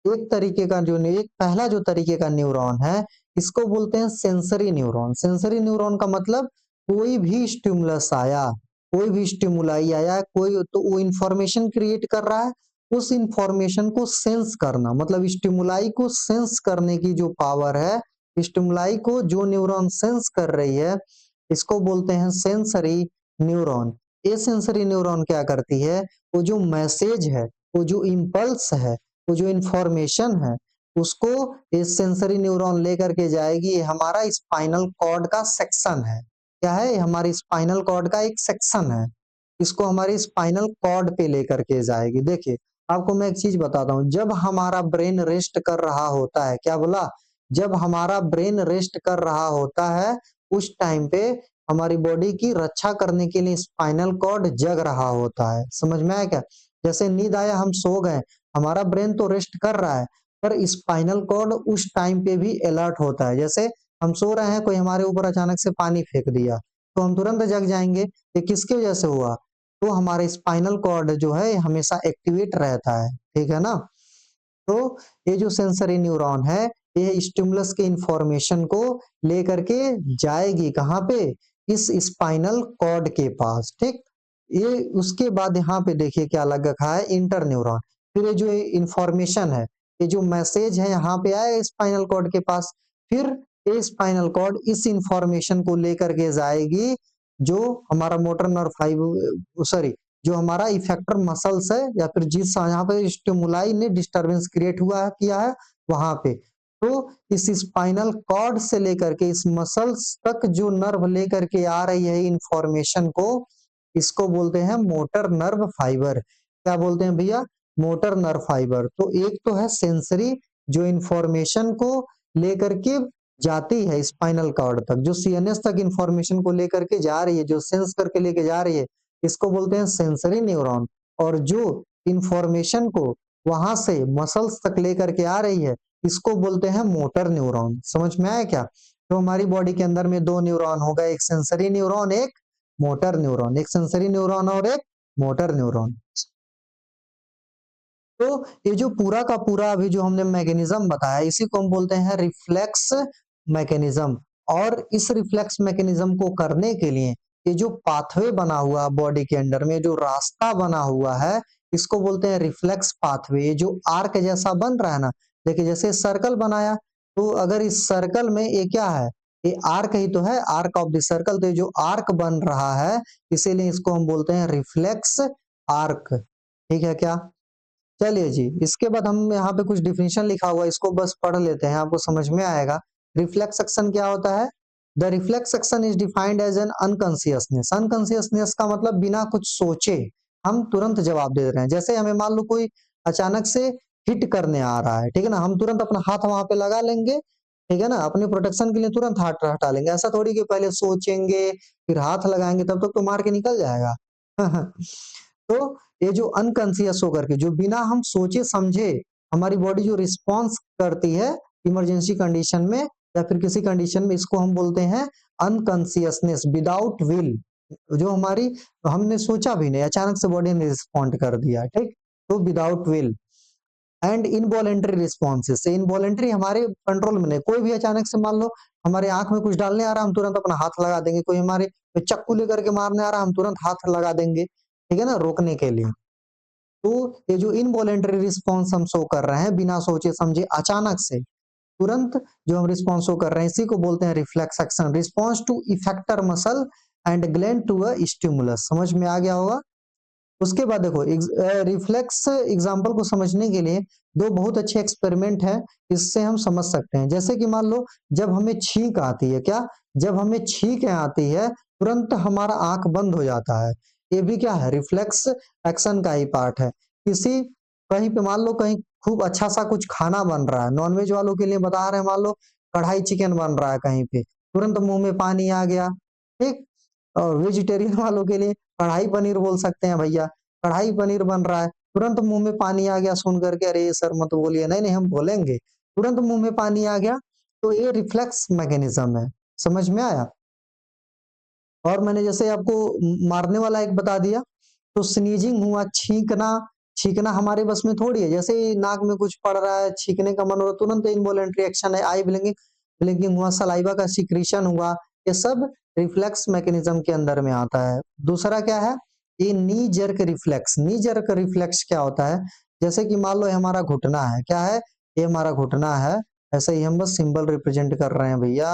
एक तरीके का जो एक पहला जो तरीके का न्यूरॉन है इसको बोलते हैं सेंसरी न्यूरॉन। सेंसरी न्यूरॉन का मतलब कोई भी स्टिमुलस आया, कोई भी स्टिमुलाई आया, कोई तो वो इंफॉर्मेशन क्रिएट कर रहा है, उस इंफॉर्मेशन को सेंस करना, मतलब स्टिमुलाई को सेंस करने की जो पावर है, स्टिमुलाई को जो न्यूरॉन सेंस कर रही है, इसको बोलते हैं सेंसरी न्यूरॉन। ये सेंसरी न्यूरॉन क्या करती है, वो जो मैसेज है, वो जो इम्पल्स है, वो जो इंफॉर्मेशन है, उसको ये सेंसरी न्यूरॉन लेकर के जाएगी। ये हमारा स्पाइनल कॉर्ड का सेक्शन है। क्या है, हमारी स्पाइनल कॉर्ड का एक सेक्शन है। इसको हमारी स्पाइनल कॉर्ड पे लेकर के जाएगी। देखिए आपको मैं एक चीज बताता हूँ, जब हमारा ब्रेन रेस्ट कर रहा होता है, क्या बोला, जब हमारा ब्रेन रेस्ट कर रहा होता है उस टाइम पे हमारी बॉडी की रक्षा करने के लिए स्पाइनल कॉर्ड जग रहा होता है। समझ में आया क्या, जैसे नींद आया, हम सो गए, हमारा ब्रेन तो रेस्ट कर रहा है पर स्पाइनल कॉर्ड उस टाइम पे भी अलर्ट होता है। जैसे हम सो रहे हैं, कोई हमारे ऊपर अचानक से पानी फेंक दिया तो हम तुरंत जग जाएंगे, ये किसकी वजह से हुआ, तो हमारे स्पाइनल कॉर्ड जो है हमेशा एक्टिवेट रहता है। ठीक है ना। तो ये जो सेंसरी न्यूरॉन है ये स्टिमुलस के इंफॉर्मेशन को लेकर के जाएगी कहाँ पे, इस स्पाइनल कॉर्ड के पास। ठीक, ये उसके बाद यहाँ पे देखिए क्या लग रखा है, इंटर न्यूरॉन। फिर ये जो इंफॉर्मेशन है, ये जो मैसेज है यहाँ पे आया स्पाइनल कॉर्ड के पास, फिर ये स्पाइनल कॉर्ड इस इंफॉर्मेशन को लेकर के जाएगी जो हमारा मोटर नर्व फाइबर, सॉरी, जो हमारा इफेक्टर मसल्स है, या फिर जिस यहाँ पे स्टिमुलाई ने डिस्टरबेंस क्रिएट हुआ है, किया है वहां पे, तो इस स्पाइनल कॉर्ड से लेकर के इस मसल्स तक जो नर्व लेकर के आ रही है इंफॉर्मेशन को, इसको बोलते हैं मोटर नर्व फाइबर। क्या बोलते हैं भैया, मोटर नर्व फाइबर। तो एक तो है सेंसरी, जो इंफॉर्मेशन को लेकर के जाती है स्पाइनल कॉर्ड तक, जो सीएनएस तक इंफॉर्मेशन को लेकर के जा रही है, जो सेंस करके लेके जा रही है, इसको बोलते हैं सेंसरी न्यूरॉन। और जो इंफॉर्मेशन को वहां से मसल्स तक लेकर के आ रही है, इसको बोलते हैं मोटर न्यूरॉन। समझ में आया क्या, तो हमारी बॉडी के अंदर में दो न्यूरॉन होगा, एक सेंसरी न्यूरॉन, एक मोटर न्यूरॉन, एक सेंसरी न्यूरॉन और एक मोटर न्यूरॉन। तो ये जो पूरा का पूरा अभी जो हमने मैकेनिज्म बताया, इसी को हम बोलते हैं रिफ्लेक्स मैकेनिज्म। और इस रिफ्लेक्स मैकेनिज्म को करने के लिए ये जो पाथवे बना हुआ बॉडी के अंदर में, जो रास्ता बना हुआ है, इसको बोलते हैं रिफ्लेक्स पाथवे। ये जो आर्क जैसा बन रहा है ना, देखिए जैसे सर्कल बनाया, तो अगर इस सर्कल में ये क्या है, ये आर्क ही तो है, आर्क ऑफ द सर्कल। तो ये जो आर्क बन रहा है इसीलिए इसको हम बोलते हैं रिफ्लेक्स आर्क। ठीक है क्या, चलिए जी, इसके बाद हम यहाँ पे कुछ डिफिनेशन लिखा हुआ है, इसको बस पढ़ लेते हैं, आपको समझ में आएगा। रिफ्लेक्स एक्शन क्या होता है, the reflex action is defined as an unconsciousness. Unconsciousness का मतलब बिना कुछ सोचे हम तुरंत जवाब दे रहे हैं। जैसे हमें मान लो कोई अचानक से हिट करने आ रहा है, ठीक है ना, हम तुरंत अपना हाथ वहां पे लगा लेंगे, ठीक है ना, अपने प्रोटेक्शन के लिए तुरंत हाथ हटा लेंगे। ऐसा थोड़ी कि पहले सोचेंगे फिर हाथ लगाएंगे, तब तक तो मार के निकल जाएगा। तो ये जो अनकॉन्सियस होकर के, जो बिना हम सोचे समझे हमारी बॉडी जो रिस्पॉन्स करती है इमरजेंसी कंडीशन में या फिर किसी कंडीशन में, इसको हम बोलते हैं अनकॉन्सियसनेस, विदाउट विल। जो हमारी, हमने सोचा भी नहीं, अचानक से बॉडी ने रिस्पॉन्ड कर दिया, ठीक, तो without will. And involuntary responses, involuntary हमारे कंट्रोल में नहीं। कोई भी अचानक से मान लो हमारे आंख में कुछ डालने आ रहा है, हम तुरंत अपना हाथ लगा देंगे। कोई हमारे चक्कू लेकर के मारने आ रहा है, हम तुरंत हाथ लगा देंगे, ठीक है ना, रोकने के लिए। तो ये जो इनवॉलेंटरी रिस्पॉन्स हम शो कर रहे हैं बिना सोचे समझे, अचानक से तुरंत जो हम रिस्पॉन्स शो कर रहे हैं, इसी को बोलते हैं reflex action, response to effector muscle and gland to a stimulus. समझ में आ गया होगा। उसके बाद देखो रिफ्लेक्स एग्जाम्पल को समझने के लिए दो बहुत अच्छे एक्सपेरिमेंट हैं, इससे हम समझ सकते हैं। जैसे कि मान लो जब हमें छींक आती है, क्या, जब हमें छींक आती है तुरंत हमारा आंख बंद हो जाता है, ये भी क्या है, रिफ्लेक्स एक्शन का ही पार्ट है। किसी, कहीं पे मान लो कहीं खूब अच्छा सा कुछ खाना बन रहा है, नॉनवेज वालों के लिए बता रहे हैं, मान लो कढ़ाई चिकन बन रहा है कहीं पे, तुरंत मुंह में पानी आ गया। ठीक। और वेजिटेरियन वालों के लिए कढ़ाई पनीर बोल सकते हैं भैया, कढ़ाई पनीर बन रहा है, तुरंत मुंह में पानी आ गया सुन करके, अरे सर मत बोलिए, नहीं नहीं हम बोलेंगे, तुरंत मुंह में पानी आ गया। तो ये रिफ्लेक्स मैकेनिज्म है, समझ में आया। और मैंने जैसे आपको मारने वाला एक बता दिया, तो स्नीजिंग हुआ, छींकना। छींकना हमारे बस में थोड़ी है, जैसे ही नाक में कुछ पड़ रहा है, छींकने का मन हो रहा है, तुरंत इनवॉलेंट्री एक्शन है, आई ब्लिंकिंग, ब्लिंकिंग हुआ, सलाइवा का सिक्रीशन हुआ, ये सब रिफ्लेक्स मैकेनिज्म के अंदर में आता है। दूसरा क्या है, ये नी जर्क रिफ्लेक्स। नी जर्क रिफ्लेक्स क्या होता है, जैसे कि मान लो ये हमारा घुटना है, क्या है, ये हमारा घुटना है, ऐसे ही हम बस सिंबल रिप्रेजेंट कर रहे हैं भैया।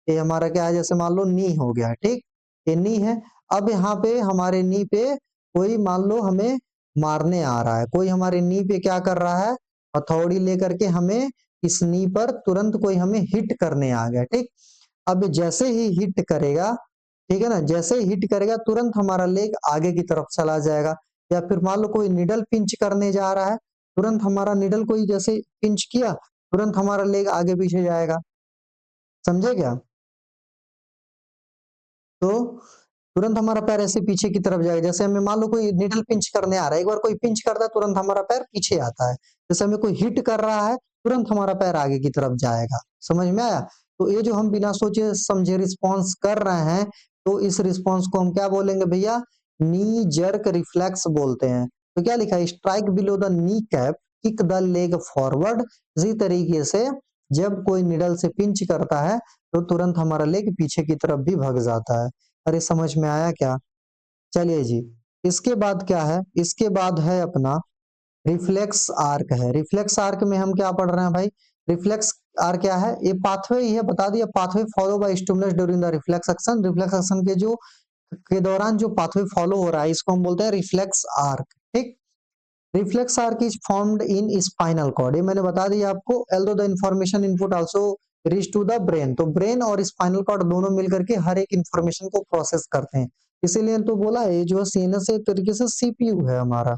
ये हमारा क्या है, जैसे मान लो नी हो गया, ठीक, ये नी है। अब यहाँ पे हमारे नी पे कोई मान लो हमें मारने आ रहा है, कोई हमारे नी पे क्या कर रहा है, हथौड़ी लेकर के हमें इस नी पर तुरंत कोई हमें हिट करने आ गया, ठीक। अब जैसे ही हिट करेगा, ठीक है ना, जैसे ही हिट करेगा तुरंत हमारा लेग आगे की तरफ चला जाएगा। या फिर मान लो कोई निडल पिंच करने जा रहा है, तुरंत हमारा निडल कोई जैसे पिंच किया, तुरंत हमारा लेग आगे पीछे जाएगा, समझे क्या। तो तुरंत हमारा पैर ऐसे पीछे की तरफ जाएगा, जैसे हमें मान लो कोई निडल पिंच करने आ रहा है, एक बार कोई पिंच करता है तुरंत हमारा पैर पीछे आता है। जैसे हमें कोई हिट कर रहा है, तुरंत हमारा पैर आगे की तरफ जाएगा, समझ में आया। तो ये जो हम बिना सोचे समझे रिस्पॉन्स कर रहे हैं, तो इस रिस्पॉन्स को हम क्या बोलेंगे भैया, नी जर्क रिफ्लेक्स बोलते हैं। तो क्या लिखा है, strike below the knee cap, kick the leg forward. इसी तरीके से जब कोई निडल से पिंच करता है, तो तुरंत हमारा लेग पीछे की तरफ भी भग जाता है। अरे समझ में आया क्या। चलिए जी, इसके बाद क्या है, इसके बाद है अपना रिफ्लेक्स आर्क है। रिफ्लेक्स आर्क में हम क्या पढ़ रहे हैं भाई, रिफ्लेक्स आर्क क्या है, ये पाथवे ही है, बता दिया, pathway follow by stimulus during the reflex action. Reflex action के जो के दौरान जो पाथवे फॉलो हो रहा है, इसको हम बोलते हैं रिफ्लेक्स आर्क, ठीक। Reflex arc is formed in spinal cord, ये मैंने बता दिया आपको। Although the information input also reach to the brain, तो ब्रेन और स्पाइनल कॉर्ड दोनों मिलकर के हर एक इंफॉर्मेशन को प्रोसेस करते हैं। इसीलिए तो बोला है जो सीएनएस एक तरीके से सीपीयू है हमारा।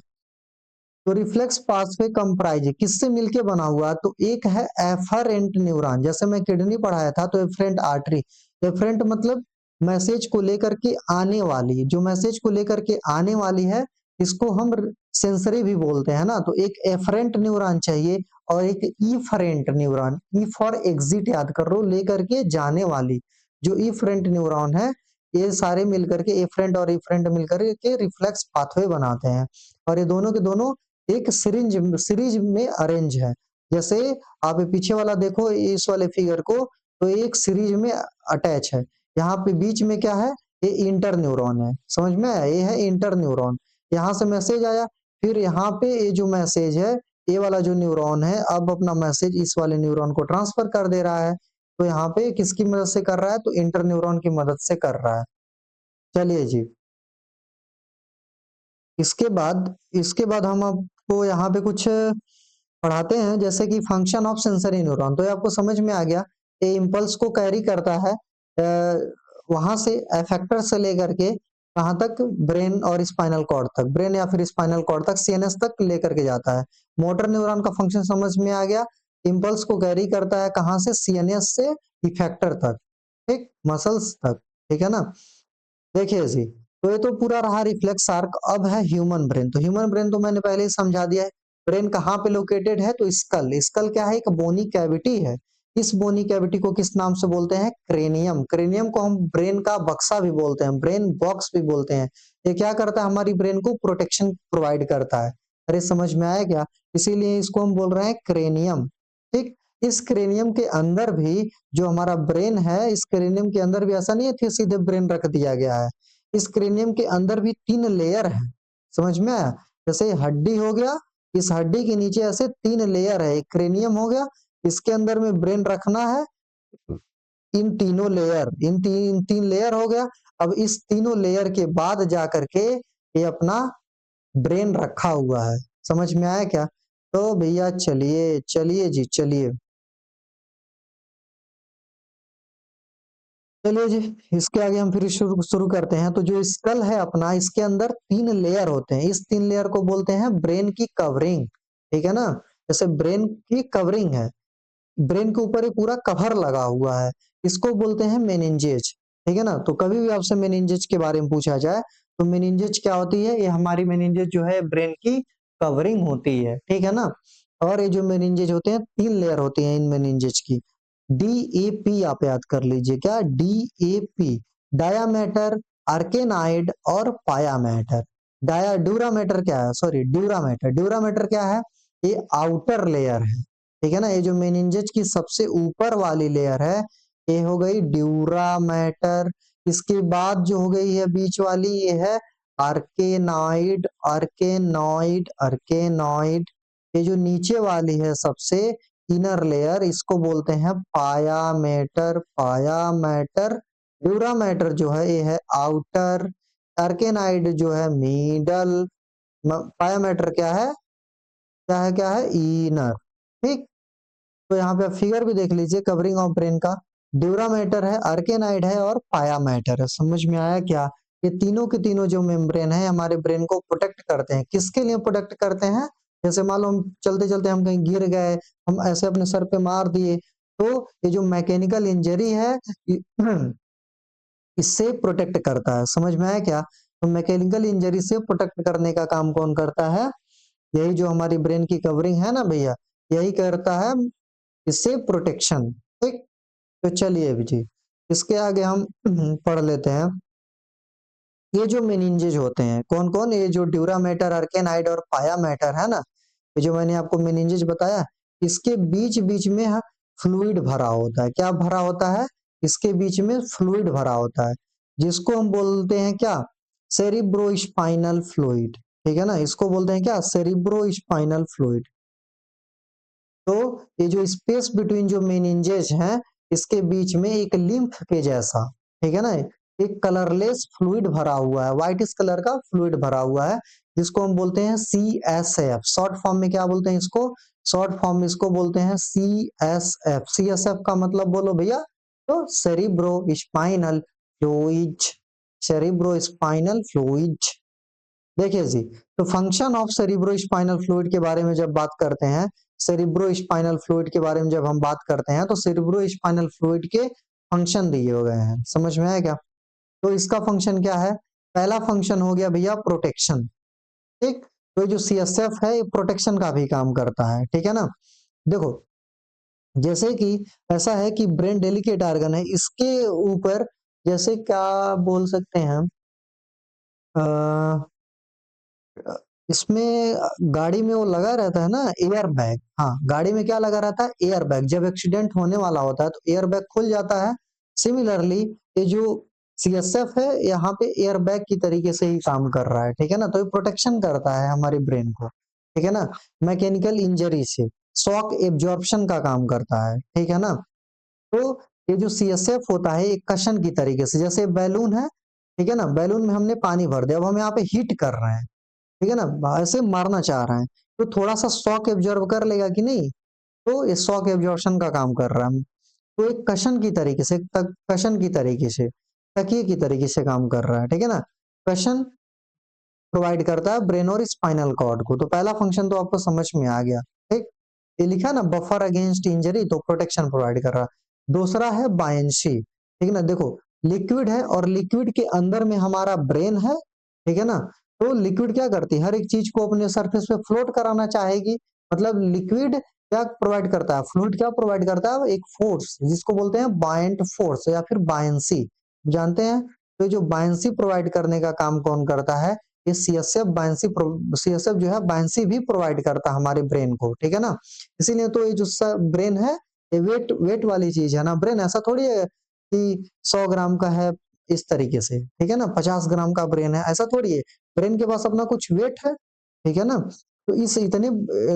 तो रिफ्लेक्स पाथवे कंप्राइज किससे मिलके बना हुआ, तो एक है एफरेंट न्यूरॉन, जैसे मैं किडनी पढ़ाया था, तो एफरेंट आर्टरी। एफरेंट मतलब मैसेज को लेकर के आने वाली, जो मैसेज को लेकर के आने वाली है, इसको हम सेंसरी भी बोलते हैं ना। तो एक एफरेंट न्यूरॉन चाहिए और एक efferent neuron, E for exit याद कर लो, लेकर के जाने वाली जो इफरेंट न्यूरॉन है, ये सारे मिलकर के एफरेंट और इफरेंट मिलकर के रिफ्लेक्स पाथवे बनाते हैं। और ये दोनों के दोनों एक सिरिंज सीरीज में अरेंज है। जैसे आप पीछे वाला देखो इस वाले फिगर को, तो एक सीरीज में अटैच है। यहाँ पे बीच में क्या है, ये इंटर न्यूरॉन है, समझ में आया, ये है इंटर न्यूरॉन। यहाँ से मैसेज आया, फिर यहाँ पे ये जो मैसेज है, ये वाला जो न्यूरॉन है अब अपना मैसेज इस वाले न्यूरॉन को ट्रांसफर कर दे रहा है। तो यहाँ पे किसकी मदद से कर रहा है, तो इंटर न्यूरॉन की मदद से कर रहा है। चलिए जी, इसके बाद हम आपको यहाँ पे कुछ पढ़ाते हैं, जैसे कि फंक्शन ऑफ सेंसरी न्यूरॉन। तो ये आपको समझ में आ गया, ये इम्पल्स को कैरी करता है वहां से एफेक्टर से लेकर के कहाँ तक, ब्रेन और स्पाइनल कॉर्ड तक, ब्रेन या फिर स्पाइनल कॉर्ड तक, सीएनएस तक लेकर के जाता है। मोटर न्यूरॉन का फंक्शन समझ में आ गया, इम्पल्स को कैरी करता है कहाँ से, सीएनएस से इफेक्टर तक, ठीक, मसल्स तक, ठीक है ना। देखिए जी, तो ये तो पूरा रहा रिफ्लेक्स आर्क। अब है ह्यूमन ब्रेन। तो ह्यूमन ब्रेन तो मैंने पहले ही समझा दिया है। ब्रेन कहाँ पे लोकेटेड है, तो स्कल। स्कल क्या है, एक बोनी कैविटी है। इस बोनी कैविटी को किस नाम से बोलते हैं, क्रेनियम। क्रेनियम को हम ब्रेन का बक्सा भी बोलते हैं, ब्रेन बॉक्स भी बोलते हैं। ये क्या करता है, हमारी ब्रेन को प्रोटेक्शन प्रोवाइड करता है। अरे समझ में आया क्या, इसीलिए इसको हम बोल रहे हैं क्रेनियम, ठीक। इस क्रेनियम के अंदर भी जो हमारा ब्रेन है, इस क्रेनियम के अंदर भी ऐसा नहीं है कि सीधे ब्रेन रख दिया गया है। इस क्रेनियम के अंदर भी 3 लेयर है, समझ में आया। जैसे हड्डी हो गया, इस हड्डी के नीचे ऐसे 3 लेयर है, एक क्रेनियम हो गया, इसके अंदर में ब्रेन रखना है। इन तीनों लेयर, इन तीन लेयर हो गया। अब इस तीनों लेयर के बाद जा करके ये अपना ब्रेन रखा हुआ है, समझ में आया क्या। तो भैया चलिए चलिए जी चलिए, चलिए जी, इसके आगे हम फिर शुरू शुरू करते हैं। तो जो स्कल है अपना, इसके अंदर 3 लेयर होते हैं, इस 3 लेयर को बोलते हैं ब्रेन की कवरिंग, ठीक है ना। जैसे ब्रेन की कवरिंग है, ब्रेन के ऊपर एक पूरा कवर लगा हुआ है, इसको बोलते हैं मेनिंजेज। ठीक है ना। तो कभी भी आपसे मेनिंजेज के बारे में पूछा जाए तो मेनिंजेज क्या होती है, ये हमारी मेनिंजेज जो है ब्रेन की कवरिंग होती है। ठीक है ना। और ये जो मेनिंजेज होते हैं 3 लेयर होती हैं इन मेनिंजेज की। DAP आप याद कर लीजिए, क्या DAP, डायामीटर, आर्केनाइड और पायामीटर। ड्यूरामीटर क्या है, सॉरी ड्यूरामीटर, ड्यूरामीटर क्या है, ये आउटर लेयर है। ठीक है ना। ये जो मेनिंजेज की सबसे ऊपर वाली लेयर है ये हो गई ड्यूरामेटर। इसके बाद जो हो गई है बीच वाली ये है आर्केनाइड, आर्केनॉइड, आर्केनॉइड। ये जो नीचे वाली है सबसे इनर लेयर इसको बोलते हैं पायामेटर, पायामेटर। ड्यूरामेटर जो है ये है आउटर, आर्केनाइड जो है मिडल, पायामेटर क्या है, क्या है, क्या है, इनर। ठीक। तो यहाँ पे आप फिगर भी देख लीजिए कवरिंग ऑफ ब्रेन का, ड्यूरामेटर है, आर्केनाइड है और पायामेटर है। समझ में आया क्या। ये तीनों के तीनों जो मेम्ब्रेन है हमारे ब्रेन को प्रोटेक्ट करते हैं। किसके लिए प्रोटेक्ट करते हैं, जैसे मान लो हम चलते चलते हम कहीं गिर गए, हम ऐसे अपने सर पे मार दिए, तो ये जो मैकेनिकल इंजरी है इससे प्रोटेक्ट करता है। समझ में आया क्या। तो मैकेनिकल इंजरी से प्रोटेक्ट करने का काम कौन करता है, यही जो हमारी ब्रेन की कवरिंग है ना भैया, यही करता है इससे प्रोटेक्शन। ठीक। तो चलिए अभी जी इसके आगे हम पढ़ लेते हैं। ये जो मेनिंजेज होते हैं कौन कौन, ये जो ड्यूरामेटर, आर्केनाइड और पायामेटर है ना, ये जो मैंने आपको मेनिंजेज बताया, इसके बीच बीच में फ्लूइड भरा होता है। क्या भरा होता है, इसके बीच में फ्लूइड भरा होता है, जिसको हम बोलते हैं क्या, सेरिब्रोस्पाइनल फ्लूइड। ठीक है ना। इसको बोलते हैं क्या, सेरिब्रोस्पाइनल फ्लूइड। तो ये जो स्पेस बिटवीन जो मेनिंजेस हैं इसके बीच में एक लिम्फ के जैसा, ठीक है ना, एक कलरलेस फ्लूइड भरा हुआ है, व्हाइट इस कलर का फ्लूइड भरा हुआ है, जिसको हम बोलते हैं CSF। शॉर्ट फॉर्म में क्या बोलते हैं इसको, शॉर्ट फॉर्म में इसको बोलते हैं CSF। CSF का मतलब बोलो भैया, तो cerebro spinal fluid, cerebro spinal fluid. देखिए जी, तो function of cerebro spinal fluid के बारे में जब बात करते हैं, सेरिब्रो स्पाइनल फ्लूइड के बारे में जब हम बात करते हैं तो सेरिब्रो स्पाइनल फ्लूइड के फंक्शन दिए हुए हैं। समझ में आया क्या। तो इसका फंक्शन क्या है, पहला फंक्शन हो गया भैया प्रोटेक्शन। ठीक। तो जो CSF है ये प्रोटेक्शन का भी काम करता है। ठीक है ना। देखो जैसे कि ऐसा है कि ब्रेन डेलिकेट ऑर्गन है, इसके ऊपर जैसे क्या बोल सकते हैं हम, इसमें गाड़ी में वो लगा रहता है ना एयर बैग। हाँ, गाड़ी में क्या लगा रहता है, एयर बैग। जब एक्सीडेंट होने वाला होता है तो एयर बैग खुल जाता है। सिमिलरली ये जो CSF है यहाँ पे एयर बैग की तरीके से ही काम कर रहा है। ठीक है ना। तो ये प्रोटेक्शन करता है हमारे ब्रेन को। ठीक है ना। मैकेनिकल इंजरी से शॉक एब्जॉर्प्शन का काम करता है। ठीक है ना। तो ये जो CSF होता है एक कशन की तरीके से, जैसे बैलून है, ठीक है ना, बैलून में हमने पानी भर दिया, अब हम यहाँ पे हीट कर रहे हैं, ठीक है ना, ऐसे मारना चाह रहे हैं, तो थोड़ा सा शॉक एब्जॉर्ब कर लेगा कि नहीं, तो ये शॉक एब्जॉर्प्शन का काम कर रहा है। तो एक कशन की तरीके से, कशन की तरीके से, तकिए की तरीके से काम कर रहा है। ठीक है ना। कशन प्रोवाइड करता है ब्रेन और स्पाइनल कॉर्ड को। तो पहला फंक्शन तो आपको समझ में आ गया। ठीक। ये लिखा ना बफर अगेंस्ट इंजरी, तो प्रोटेक्शन प्रोवाइड कर रहा है। दूसरा है बायंसी। ठीक है ना। देखो लिक्विड है और लिक्विड के अंदर में हमारा ब्रेन है। ठीक है ना। तो लिक्विड क्या करती है, हर एक चीज को अपने सरफेस पे फ्लोट कराना चाहेगी। मतलब लिक्विड क्या प्रोवाइड करता है, फ्लूइड क्या प्रोवाइड करता है, एक फोर्स जिसको बोलते हैं बायंट फोर्स या फिर बायंसी, जानते हैं। तो जो बायंसी प्रोवाइड करने का काम कौन करता है, ये CSF बायंसी, CSF जो है बायंसी भी प्रोवाइड करता है हमारे ब्रेन को। ठीक है ना। इसीलिए तो ये जो ब्रेन है ये वेट वेट वाली चीज है ना, ब्रेन ऐसा थोड़ी है कि 100 ग्राम का है इस तरीके से। ठीक है ना। 50 ग्राम का ब्रेन है ऐसा थोड़ी है, ब्रेन के पास अपना कुछ वेट है। ठीक है ना। तो इस इतने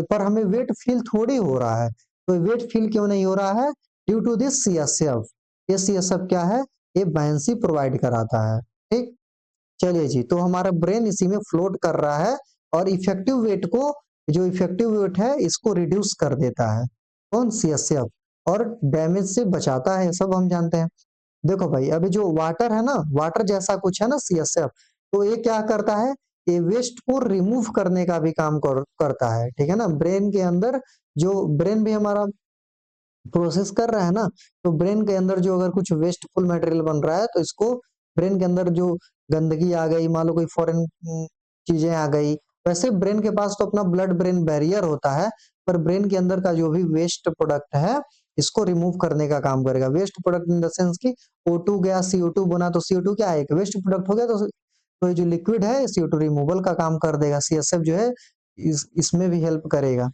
पर हमें वेट फील थोड़ी हो रहा है, तो वेट फील क्यों नहीं हो रहा है, ड्यू टू दिस CSF। ये CSF क्या है, ये बायंसी प्रोवाइड कराता है। ठीक। चलिए जी, तो हमारा ब्रेन इसी में फ्लोट कर रहा है और इफेक्टिव वेट को, जो इफेक्टिव वेट है इसको रिड्यूस कर देता है कौन, CSF, और डैमेज से बचाता है, सब हम जानते हैं। देखो भाई अभी जो वाटर है ना, वाटर जैसा कुछ है ना CSF, तो ये क्या करता है, ये वेस्ट को रिमूव करने का भी काम करता है, ठीक है ना। ब्रेन के अंदर जो ब्रेन भी हमारा प्रोसेस कर रहा है ना, तो ब्रेन के अंदर जो अगर कुछ वेस्टफुल मटेरियल बन रहा है तो इसको ब्रेन के अंदर जो गंदगी आ गई, मान लो कोई फॉरेन चीजें आ गई, वैसे ब्रेन के पास तो अपना ब्लड ब्रेन बैरियर होता है, पर ब्रेन के अंदर का जो भी वेस्ट प्रोडक्ट है इसको रिमूव करने का काम करेगा। Waste product in the sense की O2 गया, CO2 बना, तो CO2 क्या है, एक वेस्ट प्रोडक्ट हो गया, तो ये जो लिक्विड है CO2 रिमूवल का काम कर देगा। CSF जो है इसमें भी हेल्प करेगा।